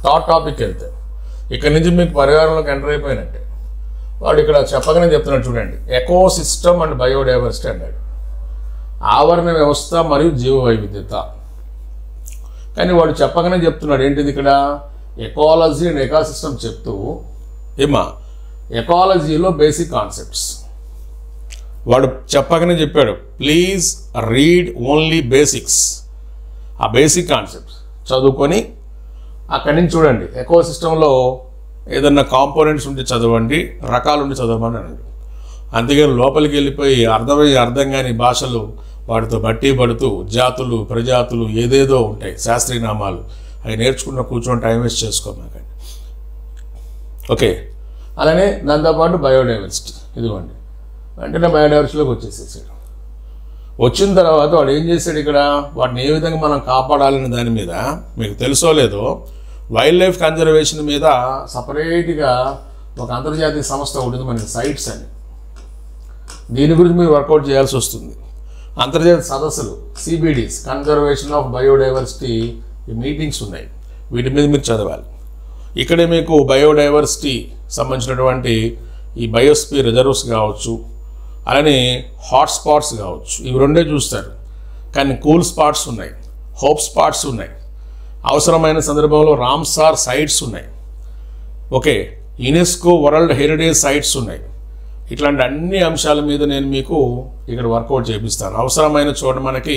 థర్డ్ టాపిక్ వెళ్తే, ఇక్కడ నుంచి మీకు పరిహారంలోకి ఎంటర్ అయిపోయినట్టే. వాడు ఇక్కడ చెప్పగానే చెప్తున్నాడు చూడండి, ఎకో సిస్టమ్ అండ్ బయోడైవర్సిటీ అన్నాడు. ఆవరణ వ్యవస్థ మరియు జీవ వైవిధ్యత. కానీ వాడు చెప్పగానే చెప్తున్నాడు ఏంటిది, ఇక్కడ ఎకాలజీ అండ్ ఎకోసిస్టమ్ చెప్తూ ఎకాలజీలో బేసిక్ కాన్సెప్ట్స్ వాడు చెప్పగానే చెప్పాడు, ప్లీజ్ రీడ్ ఓన్లీ బేసిక్స్. ఆ బేసిక్ కాన్సెప్ట్స్ చదువుకొని అక్కడి నుంచి చూడండి, ఎకోసిస్టంలో ఏదన్నా కాంపోనెంట్స్ ఉంటే చదవండి, రకాలు ఉంటే చదవమని అన్నాడు. అందుకని లోపలికి వెళ్ళిపోయి అర్థం కాని భాషలు వాటితో బట్టి పడుతూ జాతులు ప్రజాతులు ఏదేదో ఉంటాయి, శాస్త్రీయ నామాలు, అవి నేర్చుకున్న కూర్చొని టైం వేస్ట్ చేసుకోమాకండి. ఓకే, అలానే దాంతోపాటు బయోడైవర్సిటీ. ఇదిగోండి, వెంటనే బయోడైవర్సిటీలోకి వచ్చేసేసాడు. వచ్చిన తర్వాత వాడు ఏం చేశాడు, ఇక్కడ వాటిని ఏ విధంగా మనం కాపాడాలనే దాని మీద మీకు తెలుసో లేదో వైల్డ్ లైఫ్ కన్జర్వేషన్ మీద సపరేట్గా ఒక అంతర్జాతీయ సంస్థ ఉంటుంది మనకి, సైట్స్ అని. దీని గురించి మీరు వర్కౌట్ చేయాల్సి వస్తుంది. అంతర్జాతీయ సదస్సులు, CBDs, conservation of biodiversity meetings ఉన్నాయి, వీటి మీద మీరు చదవాలి. ఇక్కడే మీకు బయోడైవర్సిటీ సంబంధించినటువంటి ఈ బయోస్పియర్ రిజర్వ్స్ కావచ్చు, అలానే హాట్స్పాట్స్ కావచ్చు, ఇవి 2 చూస్తారు. కానీ కూల్ స్పాట్స్ ఉన్నాయి, హోప్ స్పాట్స్ ఉన్నాయి, అవసరమైన సందర్భంలో రామ్సార్ సైట్స్ ఉన్నాయి. Okay, UNESCO world heritage sites ఉన్నాయి. ఇట్లాంటి అన్ని అంశాల మీద నేను మీకు ఇక్కడ వర్కౌట్ చేపిస్తాను. అవసరమైన చోట మనకి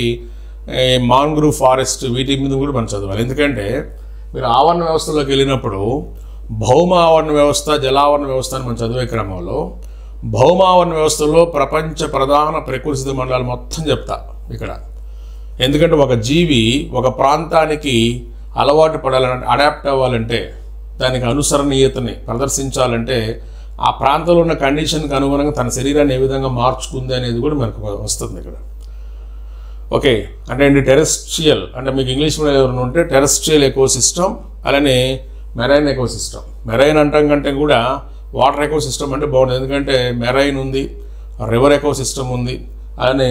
మాంగ్రూవ్ ఫారెస్ట్, వీటి మీద కూడా మనం చదవాలి. ఎందుకంటే మీరు ఆవరణ వ్యవస్థలోకి వెళ్ళినప్పుడు భౌమ ఆవరణ వ్యవస్థ, జలావరణ వ్యవస్థ అని మనం చదివే క్రమంలో భౌమావరణ వ్యవస్థలో ప్రపంచ ప్రధాన ప్రకృతి మండలాలు మొత్తం చెప్తా ఇక్కడ. ఎందుకంటే ఒక జీవి ఒక ప్రాంతానికి అలవాటు పడాలంటే, అడాప్ట్ అవ్వాలంటే, దానికి అనుసరణీయతని ప్రదర్శించాలంటే ఆ ప్రాంతంలో ఉన్న కండిషన్కి అనుగుణంగా తన శరీరాన్ని ఏ విధంగా మార్చుకుంది అనేది కూడా మనకు వస్తుంది ఇక్కడ. ఓకే, అంటే టెరెస్ట్రియల్, అంటే మీకు ఇంగ్లీష్ మీడియం ఎవరైనా ఉంటే టెరెస్ట్రియల్ ఎకోసిస్టమ్, అలానే మెరైన్ ఎకోసిస్టమ్. మెరైన్ అంటాం కంటే కూడా వాటర్ ఎకోసిస్టమ్ అంటే బాగుంటుంది. ఎందుకంటే మెరైన్ ఉంది, రివర్ ఎకోసిస్టమ్ ఉంది, అలానే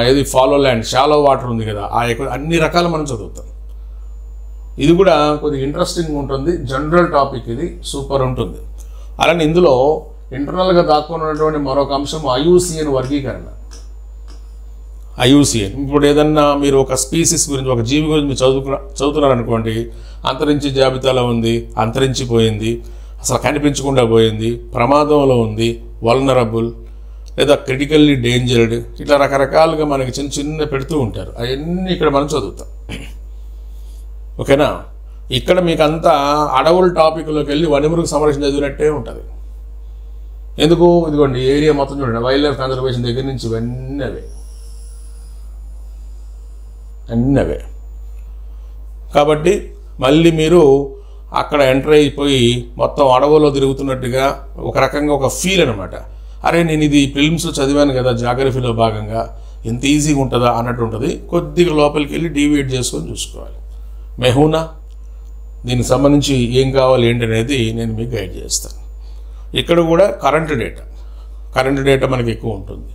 ఏది ఫాలో ల్యాండ్, షాలో వాటర్ ఉంది కదా, ఆ అన్ని రకాలు మనం చదువుతాం. ఇది కూడా కొద్దిగా ఇంట్రెస్టింగ్ ఉంటుంది, జనరల్ టాపిక్, ఇది సూపర్ ఉంటుంది. అలానే ఇందులో ఇంటర్నల్గా దాక్కుని ఉన్నటువంటి మరొక అంశం IUCN వర్గీకరణ. IUCN ఇప్పుడు ఏదన్నా మీరు ఒక స్పీసీస్ గురించి, ఒక జీవి గురించి మీరు చదువుతున్నారనుకోండి, అంతరించి జాబితాలో ఉంది, అంతరించిపోయింది, అసలు కనిపించకుండా పోయింది, ప్రమాదంలో ఉంది, వల్నరబుల్ లేదా క్రిటికల్లీ డేంజర్డ్, ఇట్లా రకరకాలుగా మనకి చిన్న చిన్న పెడుతూ ఉంటారు. అవన్నీ ఇక్కడ మనం చదువుతాం. ఓకేనా? ఇక్కడ మీకు అంతా అడవుల టాపిక్లోకి వెళ్ళి వన్యమృగ సంరక్షణ చదివినట్టే ఉంటుంది. ఎందుకు? ఇదిగోండి ఏరియా మొత్తం చూడండి, వైల్డ్ లైఫ్ కన్జర్వేషన్ దగ్గర నుంచి అన్నీ అవే. కాబట్టి మళ్ళీ మీరు అక్కడ ఎంటర్ అయిపోయి మొత్తం అడవులో తిరుగుతున్నట్టుగా ఒక రకంగా ఒక ఫీల్ అనమాట. అరే నేను ఇది ఫిల్మ్స్లో చదివాను కదా, జాగ్రఫీలో భాగంగా, ఎంత ఈజీగా ఉంటుందా అన్నట్టు ఉంటుంది. కొద్దిగా లోపలికి వెళ్ళి డీవియేట్ చేసుకొని చూసుకోవాలి. మెహూనా దీనికి సంబంధించి ఏం కావాలి ఏంటి అనేది నేను మీకు గైడ్ చేస్తాను. ఇక్కడ కూడా కరెంట్ డేటా మనకి ఎక్కువ ఉంటుంది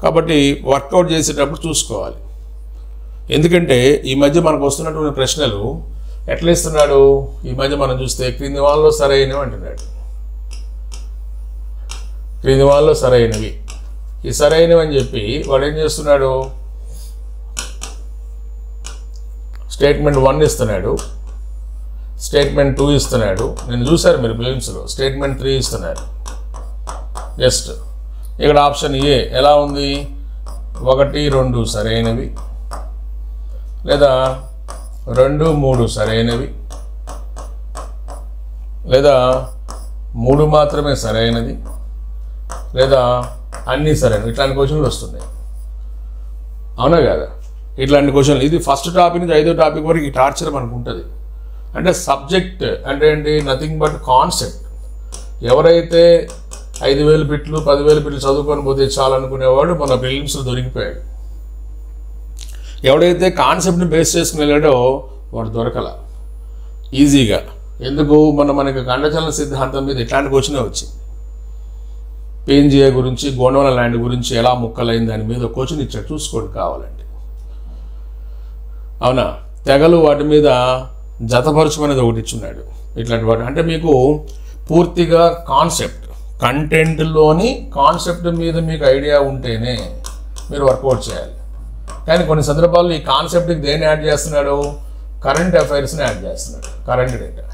కాబట్టి వర్కౌట్ చేసేటప్పుడు చూసుకోవాలి. ఎందుకంటే ఈ మధ్య మనకు వస్తున్నటువంటి ప్రశ్నలు ఎట్లా ఇస్తున్నాడు, ఈ మధ్య మనం చూస్తే క్రింది వాళ్ళలో సరైనవి అంటున్నాడు. క్రింది వాళ్ళలో సరైనవి, ఈ సరైనవి అని చెప్పి వాడు ఏం చేస్తున్నాడు, స్టేట్మెంట్ 1 ఇస్తున్నాడు, స్టేట్మెంట్ 2 ఇస్తున్నాడు. నేను చూశారు మీరు ఫిలిమ్స్లో. స్టేట్మెంట్ 3 ఇస్తున్నాడు. జస్ట్ ఇక్కడ ఆప్షన్ ఏ ఎలా ఉంది, 1, 2 సరైనవి, లేదా 2, 3 సరైనవి, లేదా 3 మాత్రమే సరైనది, లేదా అన్నీ సరైనవి. ఇట్లాంటి క్వశ్చన్లు వస్తున్నాయి. అవునా కదా? ఇట్లాంటి క్వశ్చన్లు. ఇది ఫస్ట్ టాపిక్ నుంచి 5వ టాపిక్ వరకు ఈ టార్చర్ మనకు ఉంటుంది. అంటే సబ్జెక్ట్ అంటే ఏంటి, నథింగ్ బట్ కాన్సెప్ట్. ఎవరైతే 5,000 బిట్లు 10,000 బిట్లు చదువుకొని పోతే చాలనుకునేవాడు మన ఫిలిమ్స్లో దొరికిపోయాడు. ఎవడైతే కాన్సెప్ట్ని బేస్ చేసుకుని వెళ్ళాడో వాడు దొరకల ఈజీగా. ఎందుకు? మనకి ఖండచలన సిద్ధాంతం మీద ఇట్లాంటి క్వశ్చనే వచ్చింది. పేంజియా గురించి, గోండవాన ల్యాండ్ గురించి ఎలా ముక్కలైంది దాని మీద క్వశ్చన్ ఇచ్చాడు, చూసుకోండి కావాలంటే. అవునా? తెగలు వాటి మీద జతపరచుకునేది ఒకటి ఇచ్చున్నాడు. ఇట్లాంటి వాటి అంటే మీకు పూర్తిగా కాన్సెప్ట్, కంటెంట్లోని కాన్సెప్ట్ మీద మీకు ఐడియా ఉంటేనే మీరు వర్కౌట్ చేయాలి. కానీ కొన్ని సందర్భాల్లో ఈ కాన్సెప్ట్కి దేన్ని యాడ్ చేస్తున్నాడు, కరెంట్ అఫైర్స్ని యాడ్ చేస్తున్నాడు, current data.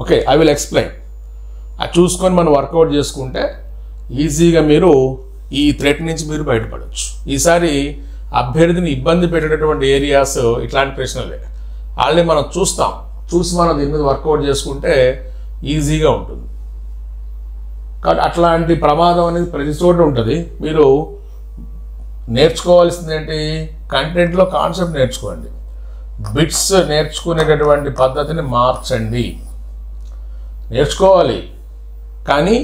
Okay, I will explain. అది చూసుకొని మనం వర్కౌట్ చేసుకుంటే ఈజీగా మీరు ఈ థ్రెట్ నుంచి మీరు బయటపడవచ్చు. ఈసారి అభ్యర్థిని ఇబ్బంది పెట్టేటటువంటి ఏరియాస్ ఇట్లాంటి ప్రశ్నలే ఆల్రెడీ మనం చూసి మనం దీని మీద వర్కౌట్ చేసుకుంటే ఈజీగా ఉంటుంది. కాబట్టి అట్లాంటి ప్రమాదం అనేది ప్రతి చోట ఉంటుంది. మీరు నేర్చుకోవాల్సింది ఏంటి, కంటెంట్లో కాన్సెప్ట్ నేర్చుకోండి, బిట్స్ నేర్చుకునేటటువంటి పద్ధతిని మార్చండి. నేర్చుకోవాలి కానీ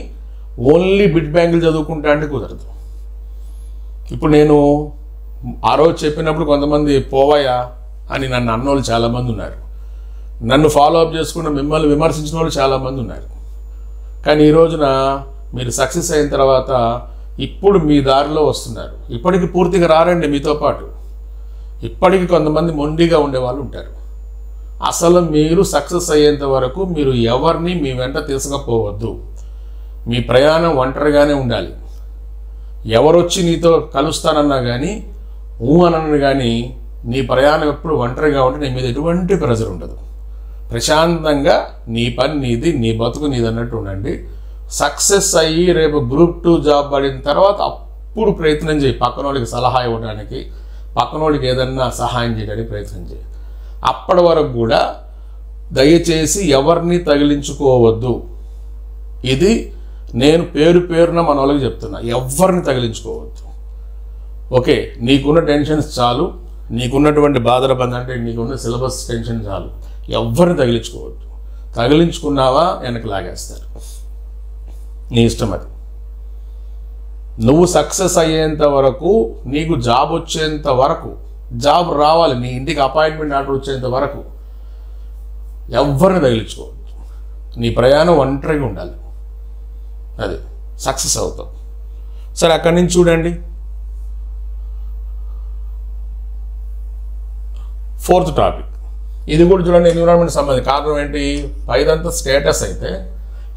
ఓన్లీ బిట్ బ్యాంకులు చదువుకుంటా అంటే కుదరదు. ఇప్పుడు నేను ఆ రోజు చెప్పినప్పుడు కొంతమంది పోవాయా అని నన్ను అన్నోళ్ళు చాలామంది ఉన్నారు. నన్ను ఫాలో అప్ చేసుకున్న మిమ్మల్ని విమర్శించిన వాళ్ళు చాలామంది ఉన్నారు. కానీ ఈ రోజున మీరు సక్సెస్ అయిన తర్వాత ఇప్పుడు మీ దారిలో వస్తున్నారు. ఇప్పటికి పూర్తిగా రారండి మీతో పాటు. ఇప్పటికి కొంతమంది మొండిగా ఉండేవాళ్ళు ఉంటారు. అసలు మీరు సక్సెస్ అయ్యేంత వరకు మీరు ఎవరిని మీ వెంట తీసుకుపోవద్దు. మీ ప్రయాణం ఒంటరిగానే ఉండాలి. ఎవరొచ్చి నీతో కలుస్తానన్నా కానీ అనను కానీ నీ ప్రయాణం ఎప్పుడు ఒంటరిగా ఉంటే నీ మీద ఎటువంటి ప్రెజర్ ఉండదు. ప్రశాంతంగా నీ పని నీది, నీ బతుకు నీది అన్నట్టు ఉండండి. సక్సెస్ అయ్యి రేపు గ్రూప్ 2 జాబ్ పడిన తర్వాత అప్పుడు ప్రయత్నం చేయి, పక్కన వాళ్ళకి సలహా ఇవ్వడానికి, పక్కన వాళ్ళకి ఏదన్నా సహాయం చేయడానికి ప్రయత్నం చేయి. అప్పటి వరకు కూడా దయచేసి ఎవరిని తగిలించుకోవద్దు. ఇది నేను పేరున మన వాళ్ళకి చెప్తున్నా, ఎవరిని తగిలించుకోవద్దు. ఓకే, నీకున్న టెన్షన్స్ చాలు, నీకున్నటువంటి బాధల బంధం అంటే నీకున్న సిలబస్ టెన్షన్ చాలు, ఎవరిని తగిలించుకోవద్దు. తగిలించుకున్నావా వెనక్కి లాగేస్తారు. నీ ఇష్టం అది. నువ్వు సక్సెస్ అయ్యేంత వరకు, నీకు జాబ్ వచ్చేంత వరకు, జాబ్ రావాలి, నీ ఇంటికి అపాయింట్మెంట్ ఆర్డర్ వచ్చేంత వరకు ఎవరిని తగిలించుకోవద్దు. నీ ప్రయాణం ఒంటరిగా ఉండాలి. అది సక్సెస్ అవుతాం. సరే, అక్కడి నుంచి చూడండి. 4th topic. ఇది కూడా చూడండి, ఎన్విరాన్మెంట్ సంబంధించి. కారణం ఏంటి, పైదంతా స్టేటస్ అయితే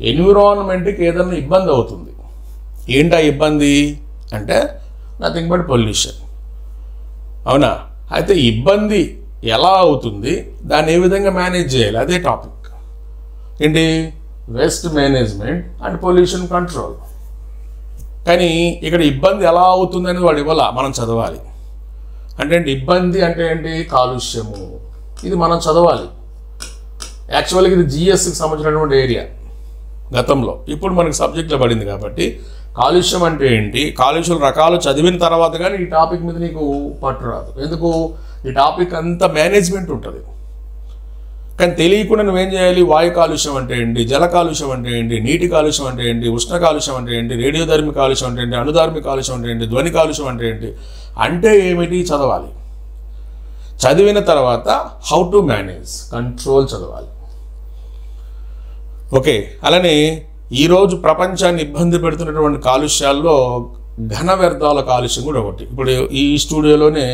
ఎన్విరాన్మెంట్కి ఏదైనా ఇబ్బంది అవుతుంది. ఏంటా ఇబ్బంది అంటే నథింగ్ బట్ పొల్యూషన్. అవునా? అయితే ఇబ్బంది ఎలా అవుతుంది, దాన్ని ఏ విధంగా మేనేజ్ చేయాలి, అదే టాపిక్. ఏంటి? Waste management and pollution control. కానీ ఇక్కడ ఇబ్బంది ఎలా అవుతుంది అనేది వాడు ఇవ్వాల, మనం చదవాలి. అంటే ఇబ్బంది అంటే ఏంటి? కాలుష్యము. ఇది మనం చదవాలి. యాక్చువల్గా ఇది జిఎస్కి సంబంధించినటువంటి ఏరియా గతంలో. ఇప్పుడు మనకి సబ్జెక్ట్లో పడింది కాబట్టి కాలుష్యం అంటే ఏంటి, కాలుష్యం రకాలు చదివిన తర్వాత కానీ ఈ టాపిక్ మీద నీకు పట్టు రాదు. ఎందుకు? ఈ టాపిక్ అంతా మేనేజ్మెంట్ ఉంటుంది. కానీ తెలియకుండా నువ్వేం చేయాలి? వాయు కాలుష్యం అంటే ఏంటి, జల కాలుష్యం అంటే ఏంటి, నీటి కాలుష్యం అంటే ఏంటి, ఉష్ణ కాలుష్యం అంటే ఏంటి, రేడియోధర్మి కాలుష్యం అంటే ఏంటి, అణుధర్మి కాలుష్యం అంటే ఏంటి, ధ్వని కాలుష్యం అంటే ఏంటి, అంటే ఏమిటి చదవాలి. చదివిన తర్వాత హౌ టు మేనేజ్, కంట్రోల్ చదవాలి. ఓకే. అలానే ఈరోజు ప్రపంచాన్ని ఇబ్బంది పెడుతున్నటువంటి కాలుష్యాల్లో ఘన వ్యర్థాల కాలుష్యం కూడా ఒకటి. ఇప్పుడు ఈ స్టూడియోలోనే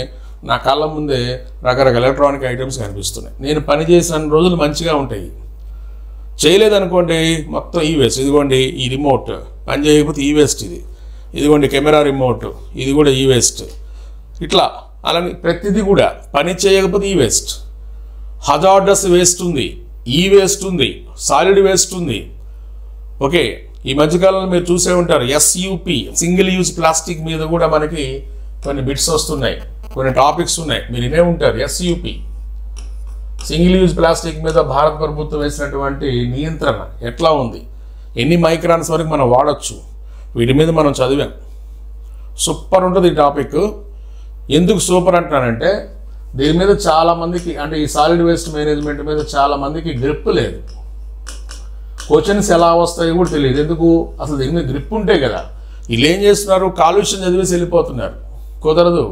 నా కళ్ళ ముందే రకరకాల ఎలక్ట్రానిక్ ఐటమ్స్ కనిపిస్తున్నాయి. నేను పని చేసిన రోజులు మంచిగా ఉంటాయి. చేయలేదనుకోండి మొత్తం ఈ వేస్ట్. ఇదిగోండి ఈ రిమోట్ పని చేయకపోతే ఈ వేస్ట్. ఇదిగోండి కెమెరా రిమోట్, ఇది కూడా ఈ వేస్ట్. ఇట్లా అలానే ప్రతిదీ కూడా పని చేయకపోతే ఈ వేస్ట్. హజార్డస్ వేస్ట్ ఉంది, ఈ వేస్ట్ ఉంది, సాలిడ్ వేస్ట్ ఉంది. ఓకే. ఈ మధ్యకాలంలో మీరు చూసే ఉంటారు ఎస్యూపి, సింగిల్ యూజ్ ప్లాస్టిక్ మీద కూడా మనకి కొన్ని బిట్స్ వస్తున్నాయి, కొన్ని టాపిక్స్ ఉన్నాయి. మీరు ఇనే ఉంటారు. ఎస్యూపి, సింగిల్ యూజ్ ప్లాస్టిక్ మీద భారత ప్రభుత్వం వేసినటువంటి నియంత్రణ ఎట్లా ఉంది, ఎన్ని మైక్రాన్స్ వరకు మనం వాడచ్చు, వీటి మీద మనం చదివాం. సూపర్ ఉంటుంది ఈ టాపిక్. ఎందుకు సూపర్ అంటున్నానంటే దీని మీద చాలామందికి, అంటే ఈ సాలిడ్ వేస్ట్ మేనేజ్మెంట్ మీద చాలామందికి గ్రిప్ లేదు. క్వశ్చన్స్ ఎలా వస్తాయో కూడా తెలియదు. ఎందుకు? అసలు దీని మీద గ్రిప్ ఉంటే కదా. వీళ్ళు ఏం చేస్తున్నారు? కాలుష్యం చదివేసి వెళ్ళిపోతున్నారు. కుదరదు.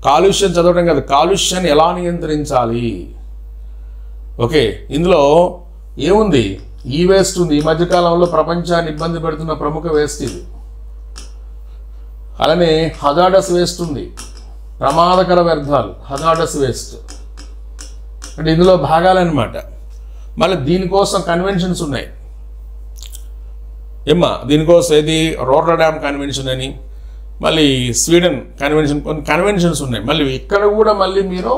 కాలుష్యం చదవడం కాదు, కాలుష్యాన్ని ఎలా నియంత్రించాలి. ఓకే. ఇందులో ఏముంది? ఈ వేస్ట్ ఉంది. ఈ మధ్యకాలంలో ప్రపంచాన్ని ఇబ్బంది పెడుతున్న ప్రముఖ వేస్ట్ ఇది. అలానే హజార్డస్ వేస్ట్ ఉంది, ప్రమాదకర వ్యర్థాలు, హజార్డస్ వేస్ట్. అంటే ఇందులో భాగాలన్నమాట. మళ్ళీ దీనికోసం కన్వెన్షన్స్ ఉన్నాయి. ఏమ్మా దీనికోసం ఏది? రోటర్డామ్ కన్వెన్షన్ అని, మళ్ళీ స్వీడన్ కన్వెన్షన్, కొన్ని కన్వెన్షన్స్ ఉన్నాయి. మళ్ళీ ఇక్కడ కూడా మళ్ళీ మీరు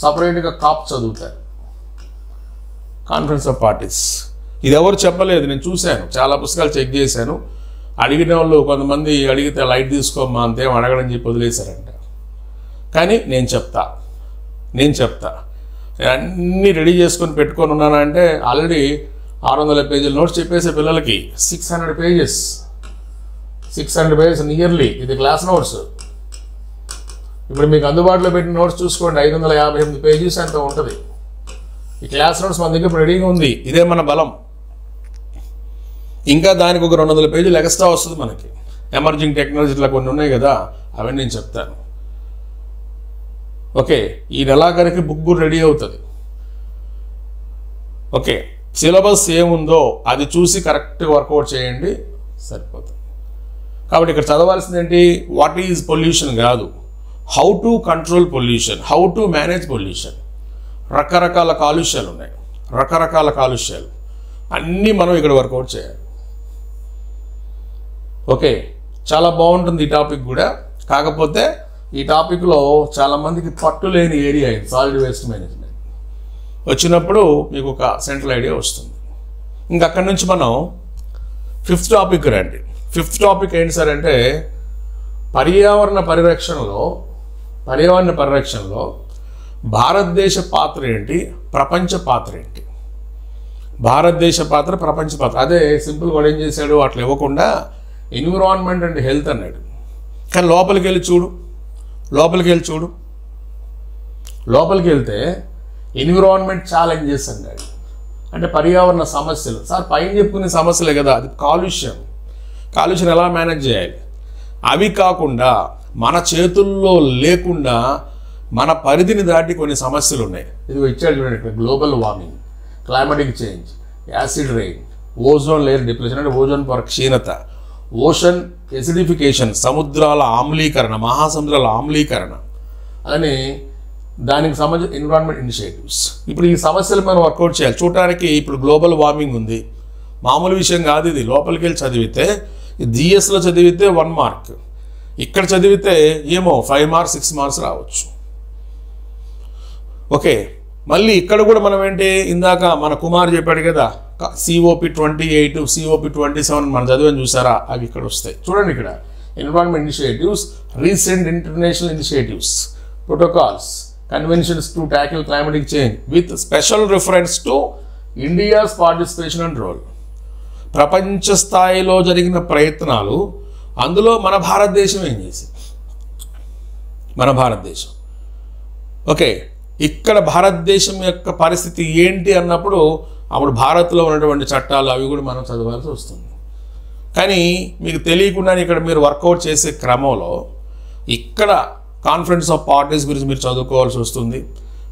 సపరేట్గా కాప్ చదువుతారు. కాన్ఫరెన్స్ ఆఫ్ పార్టీస్ ఇది ఎవరు చెప్పలేదు, నేను చూశాను, చాలా పుస్తకాలు చెక్ చేశాను. అడిగిన వాళ్ళు కొంతమంది అడిగితే లైట్ తీసుకోమ్మా అంతేం అడగడని చెప్పి వదిలేశారంట. కానీ నేను చెప్తా అన్నీ రెడీ చేసుకొని పెట్టుకొని ఉన్నానంటే ఆల్రెడీ 600 పేజీల నోట్స్ చెప్పేసే పిల్లలకి 600 పేజెస్ నియర్లీ. ఇది క్లాస్ నోట్స్. ఇప్పుడు మీకు అందుబాటులో పెట్టిన నోట్స్ చూసుకోండి, 558 పేజెస్ అంత ఉంటుంది. ఈ క్లాస్ నోట్స్ మన దగ్గర రెడీగా ఉంది. ఇదే మన బలం. ఇంకా దానికి ఒక 200 పేజీలు ఎక్స్ట్రా వస్తుంది మనకి. ఎమర్జింగ్ టెక్నాలజీలో కొన్ని ఉన్నాయి కదా, అవన్నీ నేను చెప్తాను. ఓకే. ఈ నెలాఖరికి బుక్ కూడా రెడీ అవుతుంది. ఓకే. సిలబస్ ఏముందో అది చూసి కరెక్ట్గా వర్కౌట్ చేయండి, సరిపోతుంది. కాబట్టి ఇక్కడ చదవాల్సింది ఏంటి? వాట్ ఈజ్ పొల్యూషన్ కాదు, how to control pollution, how to manage pollution. రకరకాల కాలుష్యాలు ఉన్నాయి, రకరకాల కాలుష్యాలు అన్నీ మనం ఇక్కడ వర్కౌట్ చేయాలి. ఓకే. చాలా బాగుంటుంది ఈ టాపిక్ కూడా. కాకపోతే ఈ టాపిక్లో చాలామందికి పట్టు లేని ఏరియా ఇది, సాలిడ్ వేస్ట్ మేనేజ్మెంట్. వచ్చినప్పుడు మీకు ఒక సెంట్రల్ ఐడియా వస్తుంది. ఇంకా అక్కడి నుంచి మనం 5th టాపిక్ రండి. 5th టాపిక్ ఏంటి సార్ అంటే పర్యావరణ పరిరక్షణలో భారతదేశ పాత్ర ఏంటి, ప్రపంచ పాత్ర ఏంటి. భారతదేశ పాత్ర, ప్రపంచ పాత్ర. అదే సింపుల్ వాడు ఏం చేశాడు, అట్లా ఇవ్వకుండా ఎన్విరాన్మెంట్ అండ్ హెల్త్ అన్నాడు. కానీ లోపలికి వెళ్తే ఎన్విరాన్మెంట్ ఛాలెంజెస్ అన్నాడు. అంటే పర్యావరణ సమస్యలు. సార్ పైన చెప్పుకునే సమస్యలే కదా, అది కాలుష్యం ఎలా మేనేజ్ చేయాలి. అవి కాకుండా మన చేతుల్లో లేకుండా మన పరిధిని దాటి కొన్ని సమస్యలు ఉన్నాయి. ఇది ఇచ్చాడు చూడండి ఇక్కడ. Global warming, climatic change, acid rain, ozone layer depression అంటే ఓజోన్ పొర క్షీణత, ఓషన్ ఎసిడిఫికేషన్, సముద్రాల ఆమ్లీకరణ, మహాసముద్రాల ఆమ్లీకరణ, అలానే దానికి సంబంధించిన ఎన్విరాన్మెంట్ ఇనిషియేటివ్స్. ఇప్పుడు ఈ సమస్యలు మనం వర్కౌట్ చేయాలి. చూడటానికి ఇప్పుడు గ్లోబల్ వార్మింగ్ ఉంది, మామూలు విషయం కాదు ఇది. లోపలికి వెళ్ళి చదివితే జిఎస్లో చదివితే 1 మార్క్, ఇక్కడ చదివితే ఏమో 5 మార్క్స్ 6 మార్క్స్ రావచ్చు. ఓకే, మళ్ళీ ఇక్కడ కూడా మనం ఏంటి, ఇందాక మన కుమార్ చెప్పాడు కదా, COP28 COP27 మనం చదివని చూసారా, అవి ఇక్కడ వస్తాయి. చూడండి ఇక్కడ environment initiatives, recent international initiatives, protocols, conventions to tackle climatic change with special reference to India's participation and role. ప్రపంచ స్థాయిలో జరిగిన ప్రయత్నాలు, అందులో మన భారతదేశం ఏం చేసింది, మన భారతదేశం. ఓకే, ఇక్కడ భారతదేశం యొక్క పరిస్థితి ఏంటి అన్నప్పుడు అప్పుడు భారత్లో ఉన్నటువంటి చట్టాలు అవి కూడా మనం చదవాల్సి వస్తుంది. కానీ మీకు తెలియకుండా ఇక్కడ మీరు వర్కౌట్ చేసే క్రమంలో ఇక్కడ కాన్ఫరెన్స్ ఆఫ్ పార్టీస్ గురించి మీరు చదువుకోవాల్సి వస్తుంది.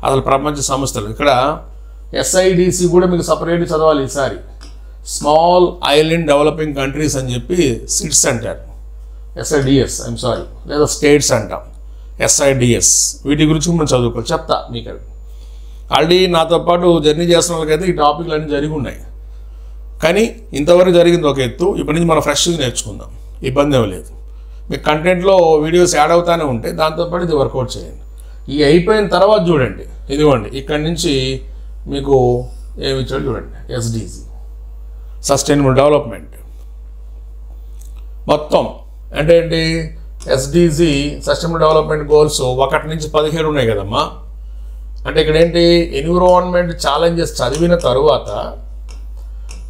అసలు ప్రపంచ సంస్థలు, ఇక్కడ SIDC కూడా మీకు సపరేట్గా చదవాలి ఈసారి. స్మాల్ ఐలాండ్ డెవలపింగ్ కంట్రీస్ అని చెప్పి సిట్స్ అంటారు, SIDS లేదా స్టేట్స్ అంటాం, SIDS. వీటి గురించి మనం చదువుకోవాలి. చెప్తా మీకు. ఆల్రెడీ నాతో పాటు జర్నీ చేస్తున్న వాళ్ళకైతే ఈ టాపిక్లు అన్నీ జరిగి ఉన్నాయి. కానీ ఇంతవరకు జరిగింది ఒక ఎత్తు, ఇప్పటి నుంచి మనం ఫ్రెష్గా నేర్చుకుందాం, ఇబ్బంది ఏమీ లేదు. మీకు కంటెంట్లో వీడియోస్ యాడ్ అవుతూనే ఉంటాయి, దాంతోపాటు ఇది వర్కౌట్ చేయండి. ఈ అయిపోయిన తర్వాత చూడండి, ఇదిగోండి ఇక్కడి నుంచి మీకు ఏమి ఇచ్చాడు చూడండి. SDG, సస్టైనబుల్ డెవలప్మెంట్ మొత్తం అంటే ఏంటి, SDG సస్టైనబుల్ డెవలప్మెంట్ గోల్స్ 1 నుంచి 17 ఉన్నాయి కదమ్మా. అంటే ఇక్కడ ఏంటి, ఎన్విరాన్మెంట్ ఛాలెంజెస్ చదివిన తర్వాత,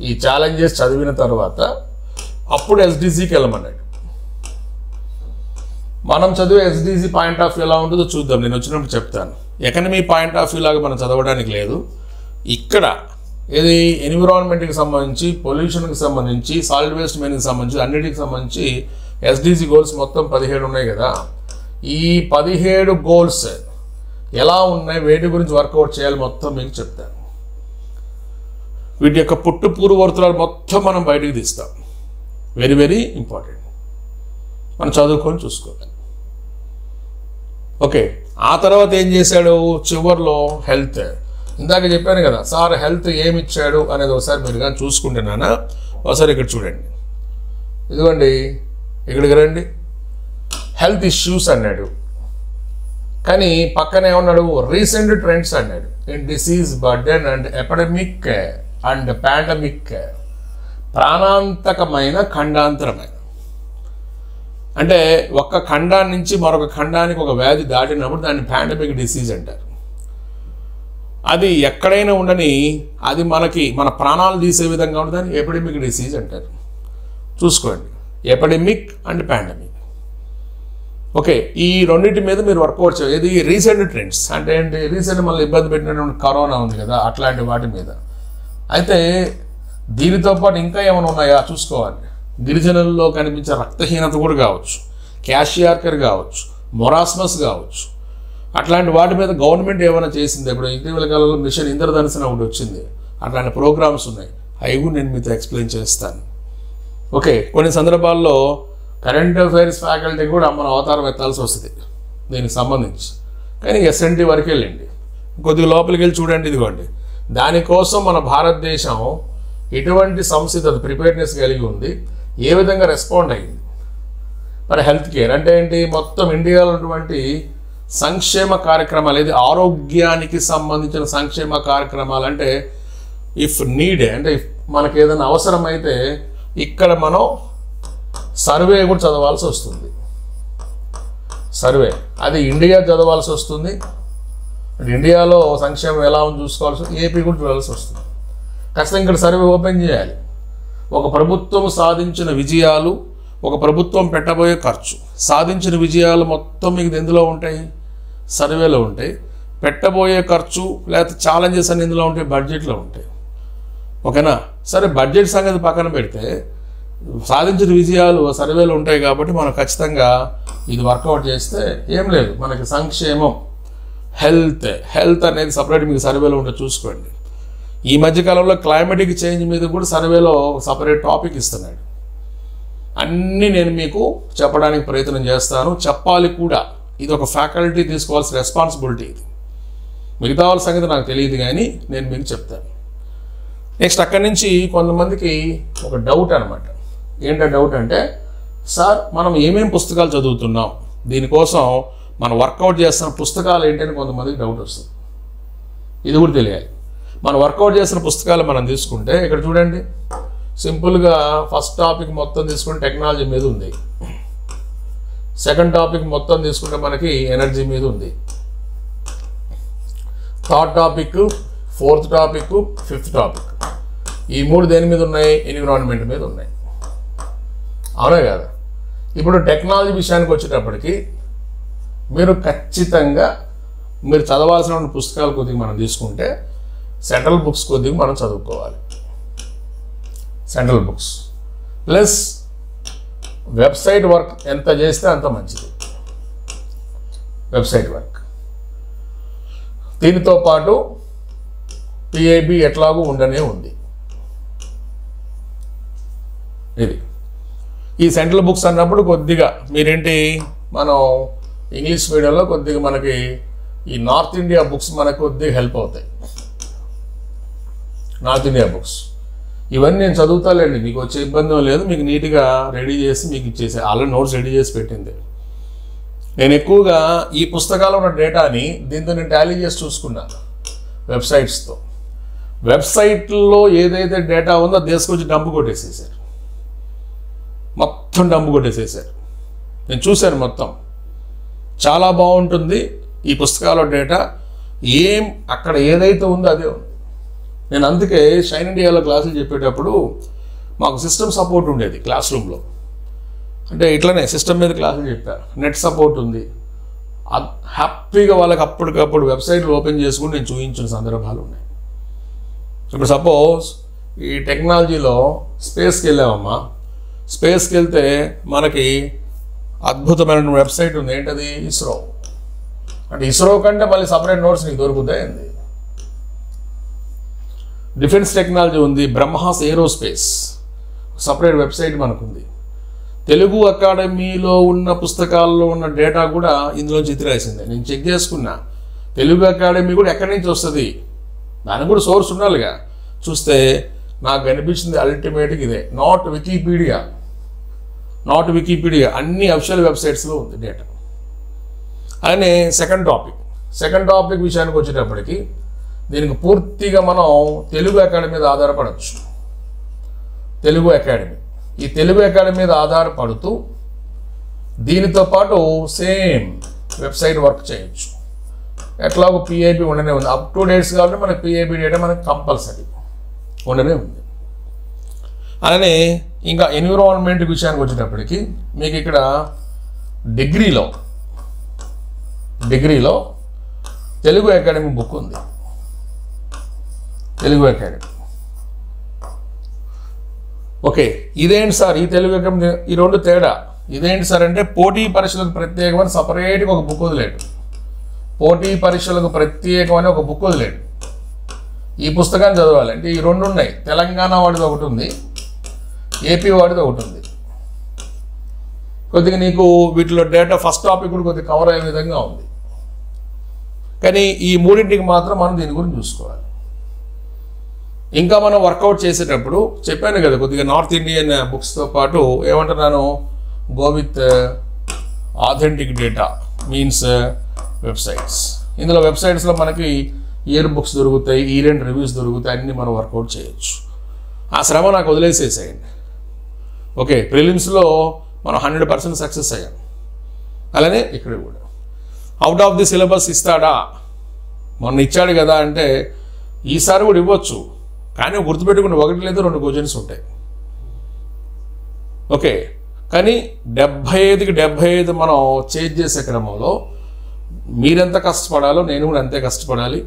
ఈ ఛాలెంజెస్ చదివిన తర్వాత అప్పుడు SDGకి వెళ్ళమన్నాడు. మనం చదివే SDG పాయింట్ ఆఫ్ వ్యూ ఎలా ఉంటుందో చూద్దాం, నేను వచ్చినప్పుడు చెప్తాను. ఎకనమీ పాయింట్ ఆఫ్ వ్యూ లాగా మనం చదవడానికి లేదు. ఇక్కడ ఇది ఎన్విరాన్మెంట్కి సంబంధించి, పొల్యూషన్కి సంబంధించి, సాలిడ్ వేస్ట్ మేనేజ్కి సంబంధించి, అన్నిటికి సంబంధించి SDG గోల్స్ మొత్తం 17 ఉన్నాయి కదా. ఈ 17 గోల్స్ ఎలా ఉన్నాయి, వేటి గురించి వర్కౌట్ చేయాలి మొత్తం మీకు చెప్తాను. వీటి యొక్క పుట్టు పూర్వవర్తులాలు మొత్తం మనం బయటికి తీస్తాం. వెరీ వెరీ ఇంపార్టెంట్, మనం చదువుకొని చూసుకోవాలి. ఓకే, ఆ తర్వాత ఏం చేశాడు చివరిలో, హెల్త్. ఇందాక చెప్పాను కదా సార్ హెల్త్ ఏమి ఇచ్చాడు అనేది ఒకసారి మీరు కానీ చూసుకుంటున్నానా, ఒకసారి ఇక్కడ చూడండి. ఇదిగోండి ఇక్కడికి రండి. హెల్త్ ఇష్యూస్ అన్నాడు, కానీ పక్కనే ఉన్నాడు రీసెంట్ ట్రెండ్స్ అన్నాడు. In disease burden and epidemic and pandemic, ప్రాణాంతకమైన ఖండాంతరమైన. అంటే ఒక్క ఖండాన్ని నుంచి మరొక ఖండానికి ఒక వ్యాధి దాటినప్పుడు దాన్ని పాండమిక్ డిసీజ్ అంటారు. అది ఎక్కడైనా ఉండని, అది మన ప్రాణాలు తీసే విధంగా ఉండదని ఎపిడమిక్ డిసీజ్ అంటారు. చూసుకోండి, ఎపిడమిక్ అండ్ పాండమిక్. ఓకే, ఈ రెండింటి మీద మీరు వర్కౌట్ చేయాలి. ఇది రీసెంట్ ట్రెండ్స్ అంటే ఏంటి, రీసెంట్ మళ్ళీ ఇబ్బంది పెట్టినటువంటి కరోనా ఉంది కదా, అట్లాంటి వాటి మీద. అయితే దీనితో పాటు ఇంకా ఏమైనా ఉన్నాయా చూసుకోవాలి. గిరిజనుల్లో కనిపించే రక్తహీనత కూడా కావచ్చు, క్యాషియార్కర్ కావచ్చు, మొరాస్మస్ కావచ్చు, అట్లాంటి వాటి మీద గవర్నమెంట్ ఏమైనా చేసింది. ఇప్పుడు ఇటీవల కాలంలో మిషన్ ఇంద్రధనుసు అని ఒకటి వచ్చింది, అట్లాంటి ప్రోగ్రామ్స్ ఉన్నాయి, అవి కూడా నేను మీతో ఎక్స్ప్లెయిన్ చేస్తాను. ఓకే, కొన్ని సందర్భాల్లో కరెంట్ అఫైర్స్ ఫ్యాకల్టీ కూడా మన అవతారం ఎత్తాల్సి వస్తుంది దీనికి సంబంధించి. కానీ SNT వరకు వెళ్ళండి, కొద్దిగా లోపలికి వెళ్ళి చూడండి. ఇదిగోండి, దానికోసం మన భారతదేశం ఎటువంటి సంసిద్ధత ప్రిపేర్నెస్ కలిగి ఉంది, ఏ విధంగా రెస్పాండ్ అయ్యింది. మరి హెల్త్ కేర్ అంటే ఏంటి, మొత్తం ఇండియాలో ఉన్నటువంటి సంక్షేమ కార్యక్రమాలు, ఇది ఆరోగ్యానికి సంబంధించిన సంక్షేమ కార్యక్రమాలు. అంటే ఇఫ్ నీడ్ అంటే మనకి ఏదైనా అవసరమైతే ఇక్కడ మనం సర్వే కూడా చదవాల్సి వస్తుంది. సర్వే అది ఇండియా చదవాల్సి వస్తుంది. ఇండియాలో సంక్షేమం ఎలా ఉంది చూసుకోవాల్సి వస్తుంది, ఏపీ కూడా చూడాల్సి వస్తుంది. ఖచ్చితంగా ఇక్కడ సర్వే ఓపెన్ చేయాలి. ఒక ప్రభుత్వం సాధించిన విజయాలు, ఒక ప్రభుత్వం పెట్టబోయే ఖర్చు, సాధించిన విజయాలు మొత్తం మీకు ఎందులో ఉంటాయి, సర్వేలో ఉంటాయి. పెట్టబోయే ఖర్చు లేకపోతే ఛాలెంజెస్ అన్ని ఎందులో ఉంటాయి, బడ్జెట్లో ఉంటాయి. ఓకేనా, సరే బడ్జెట్ సంగతి పక్కన పెడితే సాధించిన విజయాలు సర్వేలు ఉంటాయి కాబట్టి మనం ఖచ్చితంగా ఇది వర్కౌట్ చేస్తే ఏం లేదు, మనకి సంక్షేమం హెల్త్ అనేది సపరేట్ మీకు సర్వేలో ఉంటే చూసుకోండి. ఈ మధ్యకాలంలో క్లైమాటిక్ చేంజ్ మీద కూడా సర్వేలో సపరేట్ టాపిక్ ఇస్తున్నాడు. అన్నీ నేను మీకు చెప్పడానికి ప్రయత్నం చేస్తాను, చెప్పాలి కూడా. ఇది ఒక ఫ్యాకల్టీ తీసుకోవాల్సిన రెస్పాన్సిబిలిటీ. ఇది మిగతా వాళ్ళ సంగతి నాకు తెలియదు, కానీ నేను మీకు చెప్తాను. నెక్స్ట్ అక్కడి నుంచి కొంతమందికి ఒక డౌట్ అనమాట. ఏంటో డౌట్ అంటే, సార్ మనం ఏమేమి పుస్తకాలు చదువుతున్నాం, దీనికోసం మనం వర్కౌట్ చేస్తున్న పుస్తకాలు ఏంటని కొంతమందికి డౌట్ వస్తుంది. ఇది కూడా తెలియాలి. మనం వర్కౌట్ చేసిన పుస్తకాలు మనం తీసుకుంటే ఇక్కడ చూడండి, సింపుల్గా ఫస్ట్ టాపిక్ మొత్తం తీసుకుంటే టెక్నాలజీ మీద ఉంది, సెకండ్ టాపిక్ మొత్తం తీసుకుంటే మనకి ఎనర్జీ మీద ఉంది, third topic, fourth topic, fifth topic, ఈ 3 దేని మీద ఉన్నాయి? ఎన్విరాన్మెంట్ మీద ఉన్నాయి. అవునా కదా? ఇప్పుడు టెక్నాలజీ విషయానికి వచ్చేటప్పటికి మీరు ఖచ్చితంగా మీరు చదవాల్సిన పుస్తకాలు కొద్దిగా మనం తీసుకుంటే సెంట్రల్ బుక్స్ కొద్దిగా మనం చదువుకోవాలి. Central books plus website work ఎంత చేస్తే అంత మంచిది. వెబ్సైట్ వర్క్ దీనితో పాటు పిఐబి ఎట్లాగూ ఉండనే ఉంది. ఇది ఈ సెంట్రల్ బుక్స్ అన్నప్పుడు కొద్దిగా మీరేంటి, మనం ఇంగ్లీష్ మీడియంలో కొద్దిగా మనకి ఈ నార్త్ ఇండియా బుక్స్ మనకు కొద్దిగా హెల్ప్ అవుతాయి. నార్త్ ఇండియా బుక్స్ ఇవన్నీ నేను చదువుతాలేండి, మీకు వచ్చే ఇబ్బంది లేదు. మీకు నీట్గా రెడీ చేసి మీకు ఇచ్చేసి ఆల్రెడీ నోట్స్ రెడీ చేసి పెట్టింది. నేను ఎక్కువగా ఈ పుస్తకాల్లో ఉన్న డేటాని దీంతో నేను టాలీ చేసి చూసుకున్నాను వెబ్సైట్స్తో. వెబ్సైట్లో ఏదైతే డేటా ఉందో తీసుకొచ్చి డంప్ కొట్టేసేసారు, మొత్తం డంప్ కొట్టేసేసారు. నేను చూశాను మొత్తం. చాలా బాగుంటుంది ఈ పుస్తకాల డేటా. ఏం అక్కడ ఏదైతే ఉందో అదే ఉంది. నేను అందుకే షైన్ ఇండియాలో క్లాసులు చెప్పేటప్పుడు మాకు సిస్టమ్ సపోర్ట్ ఉండేది క్లాస్ రూమ్లో. అంటే ఇట్లనే సిస్టమ్ మీద క్లాసులు చెప్పారు, నెట్ సపోర్ట్ ఉంది. హ్యాపీగా వాళ్ళకి అప్పటికప్పుడు వెబ్సైట్లు ఓపెన్ చేసుకుని నేను చూపించిన సందర్భాలు ఉన్నాయి. ఇప్పుడు సపోజ్ ఈ టెక్నాలజీలో స్పేస్కి వెళ్ళామమ్మా, స్పేస్కి వెళ్తే మనకి అద్భుతమైన వెబ్సైట్ ఉంది. ఏంటది? ఇస్రో. అంటే ఇస్రో కంటే మళ్ళీ సపరేట్ నోట్స్ నీకు దొరుకుతాయండి. డిఫెన్స్ టెక్నాలజీ ఉంది, బ్రహ్మాస్ ఏరోస్పేస్ సపరేట్ వెబ్సైట్ మనకుంది. తెలుగు అకాడమీలో ఉన్న పుస్తకాల్లో ఉన్న డేటా కూడా ఇందులో చిత్రేసిందే. నేను చెక్ చేసుకున్నా, తెలుగు అకాడమీ కూడా ఎక్కడి నుంచి వస్తుంది, దానికి కూడా సోర్స్ ఉండాలిగా. చూస్తే నాకు అనిపించింది అల్టిమేట్గా ఇదే, నాట్ వికీపీడియా, అన్ని అఫిషియల్ వెబ్సైట్స్లో ఉంది డేటా. అలానే సెకండ్ టాపిక్ విషయానికి వచ్చేటప్పటికి దీనికి పూర్తిగా మనం తెలుగు అకాడమీ మీద ఆధారపడవచ్చు. తెలుగు అకాడమీ, ఈ తెలుగు అకాడమీ మీద ఆధారపడుతూ దీనితో పాటు సేమ్ వెబ్సైట్ వర్క్ చేయొచ్చు. ఎట్లాగో పిఐబి ఉండనే ఉంది. అప్ టు డేట్స్ కాబట్టి మనకి పిఐబి డేటా మనకి కంపల్సరీ ఉండనే ఉంది. అలానే ఇంకా ఎన్విరాన్మెంట్ విషయానికి వచ్చేటప్పటికి మీకు ఇక్కడ డిగ్రీలో తెలుగు అకాడమీ బుక్ ఉంది. Telugu academy okay. ఇదేంటి సార్ ఈ తెలుగు అకాడమీ, ఈ రెండు తేడా ఇదేంటి సార్ అంటే, పోటీ పరీక్షలకు ప్రత్యేకమైన సపరేట్గా ఒక బుక్ వదిలేడు. పోటీ పరీక్షలకు ప్రత్యేకమైన ఒక బుక్ వదిలేడు. ఈ పుస్తకాన్ని చదవాలి అంటే ఈ రెండు ఉన్నాయి. తెలంగాణ వాడిది ఒకటి ఉంది, ఏపీ వాడిది ఒకటి ఉంది. కొద్దిగా నీకు వీటిలో డేటా ఫస్ట్ టాపిక్ కూడా కొద్దిగా కవర్ అయ్యే విధంగా ఉంది. కానీ ఈ మూడింటికి మాత్రం మనం దీని గురించి చూసుకోవాలి. ఇంకా మనం వర్కౌట్ చేసేటప్పుడు చెప్పాను కదా, కొద్దిగా నార్త్ ఇండియన్ బుక్స్తో పాటు ఏమంటున్నాను, go with authentic data means websites. ఇందులో వెబ్సైట్స్లో మనకి ఇయర్ బుక్స్ దొరుకుతాయి, ఇయర్ అండ్ రివ్యూస్ దొరుకుతాయి, అన్నీ మనం వర్కౌట్ చేయొచ్చు. ఆ శ్రమ నాకు వదిలేసేసేయండి. ఓకే, ప్రిలిమ్స్లో మనం 100% సక్సెస్ అయ్యాం. అలానే ఇక్కడ కూడా అవుట్ ఆఫ్ ది సిలబస్ ఇస్తాడా, మొన్న ఇచ్చాడు కదా అంటే ఈసారి కూడా ఇవ్వచ్చు. కానీ గుర్తుపెట్టుకుని 1 లేదా 2 క్వశ్చన్స్ ఉంటాయి. ఓకే, కానీ 75కి 75 మనం చేంజ్ చేసే క్రమంలో మీరెంత కష్టపడాలో నేను కూడా అంతే కష్టపడాలి.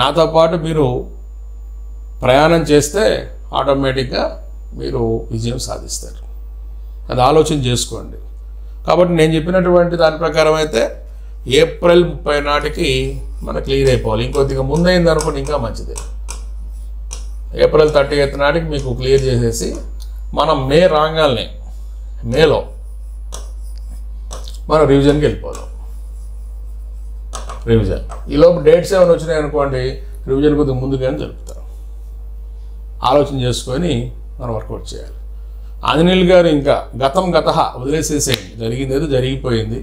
నాతో పాటు మీరు ప్రయాణం చేస్తే ఆటోమేటిక్గా మీరు విజయం సాధిస్తారు. అది ఆలోచన చేసుకోండి. కాబట్టి నేను చెప్పినటువంటి దాని ప్రకారం అయితే ఏప్రిల్ 30 నాటికి మన క్లియర్ అయిపోవాలి. ఇంకొద్దిగా ముందైంది అనుకోండి ఇంకా మంచిది. ఏప్రిల్ 30th నాటికి మీకు క్లియర్ చేసేసి మనం మే రాగానే మేలో మనం రివిజన్కి వెళ్ళిపోదాం. రివిజన్ ఈలోపు డేట్స్ ఏమైనా వచ్చినాయి అనుకోండి, రివిజన్ కొద్దిగా ముందుగానే జరుపుతాం. ఆలోచన చేసుకొని మనం వర్కౌట్ చేయాలి. ఆంజనేయులు గారు ఇంకా గతం గతః వదిలేసేసేయండి, జరిగింది ఏదో జరిగిపోయింది.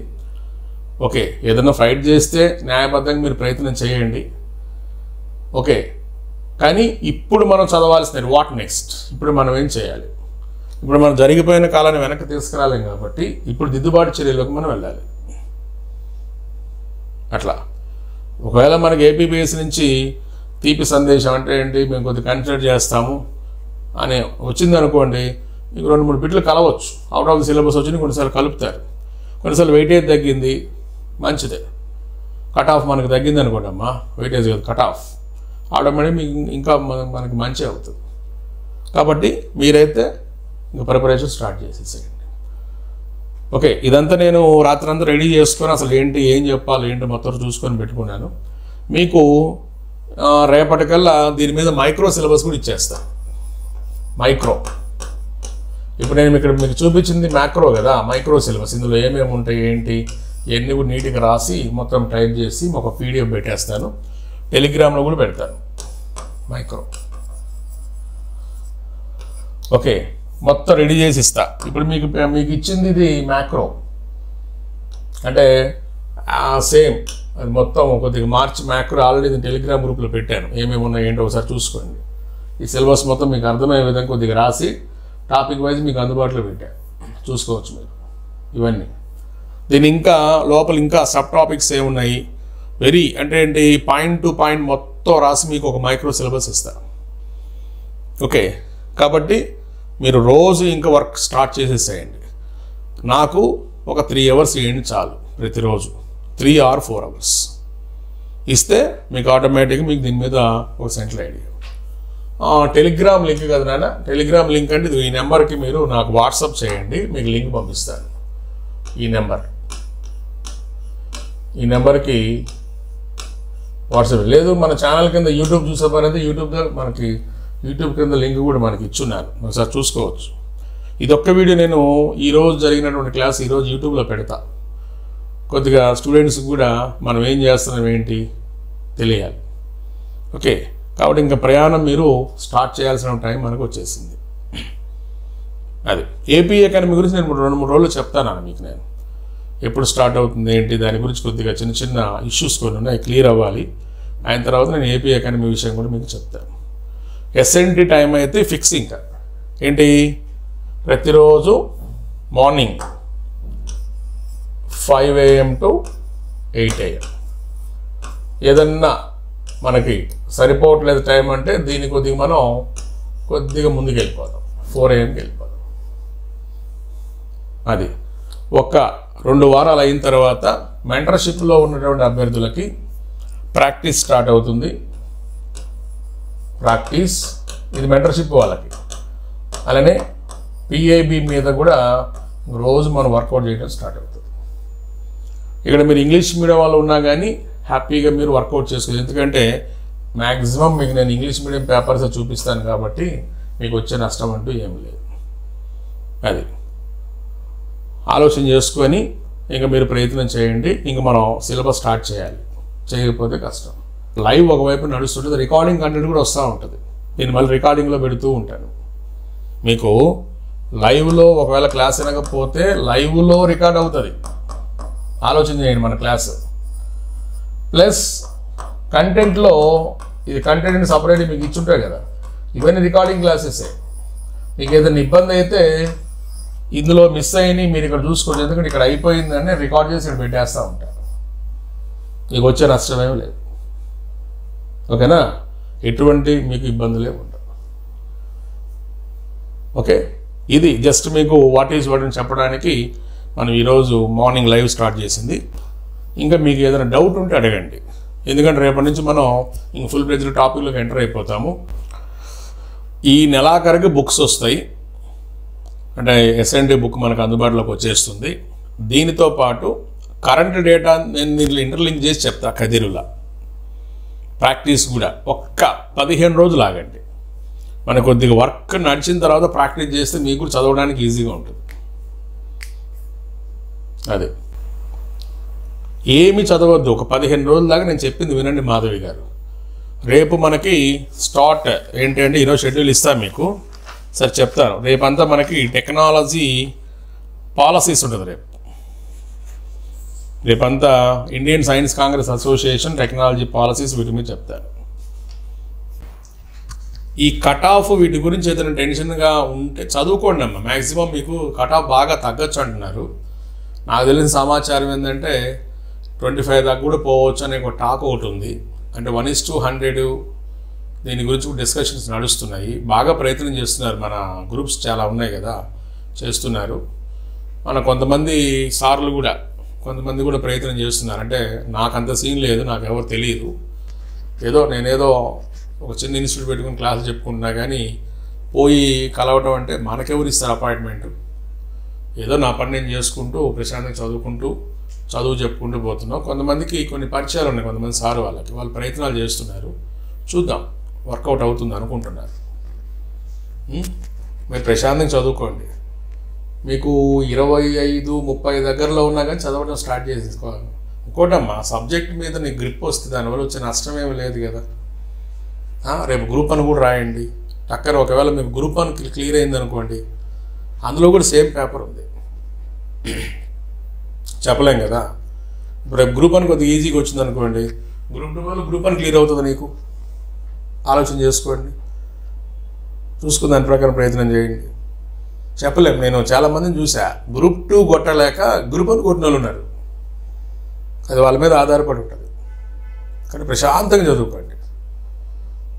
ఓకే, ఏదైనా ఫైట్ చేస్తే న్యాయబద్ధంగా మీరు ప్రయత్నం చేయండి. ఓకే, కానీ ఇప్పుడు మనం చదవాల్సినది వాట్ నెక్స్ట్. ఇప్పుడు మనం ఏం చేయాలి? ఇప్పుడు మనం జరిగిపోయిన కాలాన్ని వెనక్కి తీసుకురాలేం కాబట్టి ఇప్పుడు దిద్దుబాటు చర్యలకు మనం వెళ్ళాలి. అట్లా ఒకవేళ మనకి ఏపీపీఎస్సీ నుంచి తీపి సందేశం అంటే ఏంటి, మేము కొద్దిగా కన్సిడర్ చేస్తాము అని వచ్చిందనుకోండి, మీకు 2-3 బిట్లు కలవచ్చు. అవుట్ ఆఫ్ ది సిలబస్ వచ్చింది, కొన్నిసార్లు కలుపుతారు, కొన్నిసార్లు వెయిటేజ్ తగ్గింది, మంచిదే. కట్ ఆఫ్ మనకు తగ్గింది అనుకోండి అమ్మా, వెయిటేజ్ కాదు కట్ ఆఫ్, ఆటోమేటిక్ మీకు ఇంకా మనకి మంచి అవుతుంది. కాబట్టి మీరైతే ఇంకా ప్రిపరేషన్ స్టార్ట్ చేసేసేయండి. ఓకే, ఇదంతా నేను రాత్రంతా రెడీ చేసుకొని అసలు ఏంటి ఏం చెప్పాలి ఏంటి మొత్తం చూసుకొని పెట్టుకున్నాను. మీకు రేపటికల్లా దీని మీద మైక్రో సిలబస్ కూడా ఇచ్చేస్తాను. మైక్రో ఇప్పుడు నేను ఇక్కడ మీకు చూపించింది మ్యాక్రో కదా, మైక్రో సిలబస్. ఇందులో ఏమేమి ఉంటాయి ఏంటి ఇవన్నీ కూడా నీట్గా రాసి మొత్తం టైప్ చేసి ఒక PDF పెట్టేస్తాను, టెలిగ్రామ్లో కూడా పెడతాను మైక్రో. ఓకే, మొత్తం రెడీ చేసి ఇస్తా. ఇప్పుడు మీకు ఇచ్చింది ఇది మ్యాక్రో అంటే సేమ్ అది మొత్తం కొద్దిగా మార్చి మ్యాక్రో ఆల్రెడీ టెలిగ్రామ్ గ్రూప్లో పెట్టాను. ఏమేమి ఉన్నాయి ఏంటో ఒకసారి చూసుకోండి. ఈ సిలబస్ మొత్తం మీకు అర్థమయ్యే విధంగా కొద్దిగా రాసి టాపిక్ వైజ్ మీకు అందుబాటులో పెట్టాను, చూసుకోవచ్చు మీరు ఇవన్నీ. దీని ఇంకా లోపల ఇంకా సబ్ టాపిక్స్ ఏమున్నాయి వెరీ అంటే ఏంటి పాయింట్ టు పాయింట్ మొత్తం రాసి మీకు ఒక మైక్రో సిలబస్ ఇస్తాను. ఓకే, కాబట్టి మీరు రోజు ఇంకా వర్క్ స్టార్ట్ చేసేసేయండి. నాకు ఒక 3 hours ఇవ్వండి చాలు, ప్రతిరోజు 3 or 4 hours ఇస్తే మీకు ఆటోమేటిక్గా మీకు దీని మీద ఒక సెంట్రల్ ఐడియా. టెలిగ్రామ్ లింక్ కదా నాన్న, టెలిగ్రామ్ లింక్ అంటే ఈ నెంబర్కి మీరు నాకు వాట్సాప్ చేయండి, మీకు లింక్ పంపిస్తాను. ఈ నెంబర్కి వాట్సాప్ లేదు, మన ఛానల్ కింద యూట్యూబ్ చూసే పని అయితే మనకి యూట్యూబ్ కింద లింక్ కూడా మనకి ఇచ్చున్నాను, ఒకసారి చూసుకోవచ్చు. ఇదొక్క వీడియో నేను ఈరోజు జరిగినటువంటి క్లాస్ ఈరోజు యూట్యూబ్లో పెడతా. కొద్దిగా స్టూడెంట్స్కి కూడా మనం ఏం చేస్తున్నాం ఏంటి తెలియాలి. ఓకే, కాబట్టి ఇంకా ప్రయాణం మీరు స్టార్ట్ చేయాల్సిన టైం మనకు వచ్చేసింది. అది ఏపీ అకాడమీ గురించి నేను 2-3 రోజులు చెప్తాను మీకు. నేను ఎప్పుడు స్టార్ట్ అవుతుంది ఏంటి దాని గురించి కొద్దిగా చిన్న చిన్న ఇష్యూస్ కొన్ని ఉన్నాయి, క్లియర్ అవ్వాలి. అయిన తర్వాత నేను ఏపీ అకాడమీ విషయం కూడా మీకు చెప్తాను. ఎస్ఎన్టీ టైం అయితే ఫిక్స్, ఇంకా ఏంటి ప్రతిరోజు మార్నింగ్ 5 AM to 8 AM. ఏదన్నా మనకి సరిపోవట్లేదు టైం అంటే దీన్ని కొద్దిగా మనం కొద్దిగా ముందుకు వెళ్ళిపోదాం, 4 AM వెళ్ళిపోదాం. అది ఒక 2 వారాలు అయిన తర్వాత మెంటర్షిప్లో ఉన్నటువంటి అభ్యర్థులకి ప్రాక్టీస్ స్టార్ట్ అవుతుంది. ప్రాక్టీస్ ఇది మెంటర్షిప్ వాళ్ళకి. అలానే PIB మీద కూడా రోజు మనం వర్కౌట్ చేయడం స్టార్ట్ అవుతుంది. ఇక్కడ మీరు ఇంగ్లీష్ మీడియం వాళ్ళు ఉన్నా కానీ హ్యాపీగా మీరు వర్కౌట్ చేసుకోవచ్చు, ఎందుకంటే మ్యాక్సిమం మీకు నేను ఇంగ్లీష్ మీడియం పేపర్స్ చూపిస్తాను కాబట్టి మీకు వచ్చే నష్టం అంటూ ఏమి లేదు. అది ఆలోచన చేసుకొని ఇంకా మీరు ప్రయత్నం చేయండి. ఇంకా మనం సిలబస్ స్టార్ట్ చేయాలి, చేయకపోతే కష్టం. లైవ్ ఒకవైపు నడుస్తుంటుంది, రికార్డింగ్ కంటెంట్ కూడా వస్తూ ఉంటుంది. నేను మళ్ళీ రికార్డింగ్లో పెడుతూ ఉంటాను. మీకు లైవ్లో ఒకవేళ క్లాస్ వినకపోతే లైవ్లో రికార్డ్ అవుతుంది, ఆలోచన చేయండి మన క్లాస్. ప్లస్ కంటెంట్లో ఇది కంటెంట్ సపరేట్ మీకు ఇచ్చుంటాయి కదా, ఇవన్నీ రికార్డింగ్ క్లాసెసే. మీకు ఏదైనా ఇబ్బంది అయితే ఇందులో మిస్ అయ్యి మీరు ఇక్కడ చూసుకోవచ్చు, ఎందుకంటే ఇక్కడ అయిపోయిందని రికార్డ్ చేసి ఇక్కడ పెట్టేస్తూ ఉంటారు. మీకు వచ్చే నష్టమేమి లేదు. ఓకేనా, ఎటువంటి మీకు ఇబ్బందులే ఉండవు. ఓకే, ఇది జస్ట్ మీకు వాట్ ఈజ్ వాట్ అని చెప్పడానికి మనం ఈరోజు మార్నింగ్ లైవ్ స్టార్ట్ చేసింది. ఇంకా మీకు ఏదైనా డౌట్ ఉంటే అడగండి, ఎందుకంటే రేపటి నుంచి మనం ఇంక ఫుల్ ప్లేజ్డ్ టాపిక్లోకి ఎంటర్ అయిపోతాము. ఈ నెలాఖరికి బుక్స్ వస్తాయి, అంటే ఎస్ఎన్టీ బుక్ మనకు అందుబాటులోకి వచ్చేస్తుంది. దీనితో పాటు కరెంట్ డేటా నేను దీంట్లో ఇంటర్లింక్ చేసి చెప్తా. కదిరులా ప్రాక్టీస్ కూడా ఒక్క 15 రోజులు ఆగండి. మన కొద్దిగా వర్క్ నడిచిన తర్వాత ప్రాక్టీస్ చేస్తే మీకు కూడా చదవడానికి ఈజీగా ఉంటుంది. అదే ఏమి చదవద్దు, ఒక 15 రోజుల దాకా నేను చెప్పింది వినండి మాధవి గారు. రేపు మనకి స్టార్ట్ ఏంటంటే ఈరోజు షెడ్యూల్ ఇస్తాను మీకు, సరే చెప్తాను. రేపంతా మనకి టెక్నాలజీ పాలసీస్ ఉంటుంది. రేపంతా Indian Science Congress Association technology policies వీటి మీద చెప్తారు. ఈ కట్ ఆఫ్ వీటి గురించి ఏదైనా టెన్షన్గా ఉంటే చదువుకోండి అమ్మ. మ్యాక్సిమం మీకు కట్ ఆఫ్ బాగా తగ్గచ్చు అంటున్నారు. నాకు తెలిసిన సమాచారం ఏంటంటే 25 దాకా కూడా పోవచ్చు అనే ఒక టాక్ ఒకటి ఉంది. అంటే 1:100 దీని గురించి డిస్కషన్స్ నడుస్తున్నాయి. బాగా ప్రయత్నం చేస్తున్నారు. మన గ్రూప్స్ చాలా ఉన్నాయి కదా, చేస్తున్నారు. మన కొంతమంది సార్లు కూడా కొంతమంది కూడా ప్రయత్నం చేస్తున్నారు. అంటే నాకు అంత సీన్ లేదు, నాకు ఎవరు తెలియదు. నేనేదో ఒక చిన్న ఇన్స్టిట్యూట్ పెట్టుకుని క్లాసులు చెప్పుకుంటున్నా, కానీ పోయి కలవటం అంటే మనకెవరు ఇస్తారు అపాయింట్మెంట్? ఏదో నా పని నేను చేసుకుంటూ ప్రశాంతంగా చదువు చెప్పుకుంటూ పోతున్నాం. కొంతమందికి కొన్ని పరిచయాలు ఉన్నాయి, కొంతమంది సార్ వాళ్ళు ప్రయత్నాలు చేస్తున్నారు. చూద్దాం వర్కౌట్ అవుతుంది అనుకుంటున్నారు. మీరు ప్రశాంతంగా చదువుకోండి. మీకు 25-30 దగ్గరలో ఉన్నా కానీ చదవడం స్టార్ట్ చేసేసుకోవాలి. ఇంకోటమ్మా, సబ్జెక్ట్ మీద నీకు గ్రిప్ వస్తుంది, దానివల్ల వచ్చే నష్టం ఏమి లేదు కదా. రేపు గ్రూప్ అని కూడా రాయండి. టక్కర్ ఒకవేళ మీకు గ్రూప్ అని క్లియర్ అయింది అనుకోండి, అందులో కూడా సేమ్ పేపర్ ఉంది, చెప్పలేం కదా. ఇప్పుడు రేపు గ్రూప్ అని కొద్దిగా ఈజీగా వచ్చింది అనుకోండి, గ్రూప్ 2 వల్ల గ్రూప్ అని క్లియర్ అవుతుంది. నీకు ఆలోచన చేసుకోండి, చూసుకుని దాని ప్రకారం ప్రయత్నం చేయండి. చెప్పలేం. నేను చాలామందిని చూసా, గ్రూప్ 2 కొట్టలేక గ్రూప్ 1 కొట్టిన వాళ్ళు ఉన్నారు. అది వాళ్ళ మీద ఆధారపడి ఉంటుంది. కానీ ప్రశాంతంగా చదువుకోండి.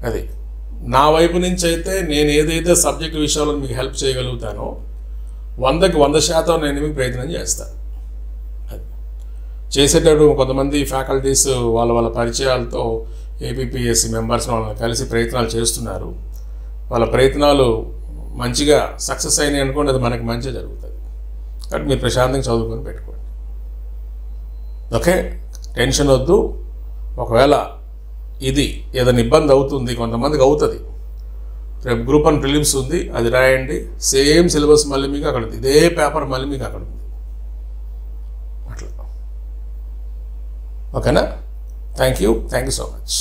అది నా వైపు నుంచి అయితే నేను ఏదైతే సబ్జెక్ట్ విషయాల్లో మీకు హెల్ప్ చేయగలుగుతానో 100కి 100% నేను మీకు ప్రయత్నం చేస్తాను. అది చేసేటప్పుడు కొంతమంది ఫ్యాకల్టీస్ వాళ్ళ పరిచయాలతో ఏపీపీఎస్సీ మెంబర్స్ వాళ్ళని కలిసి ప్రయత్నాలు చేస్తున్నారు. వాళ్ళ ప్రయత్నాలు మంచిగా సక్సెస్ అయినాయి అనుకోండి, అది మనకి మంచిగా జరుగుతుంది. కాబట్టి మీరు ప్రశాంతంగా చదువుకొని పెట్టుకోండి. ఓకే, టెన్షన్ వద్దు. ఒకవేళ ఇది ఏదైనా ఇబ్బంది అవుతుంది, కొంతమందికి అవుతుంది, రేపు గ్రూప్ 1 ప్రిలిమ్స్ ఉంది, అది రాయండి. సేమ్ సిలబస్ మళ్ళీ మీకు అక్కడ ఉంది, ఇదే పేపర్ మళ్ళీ మీకు అక్కడ ఉంది. అట్లా ఓకేనా? Thank you so much.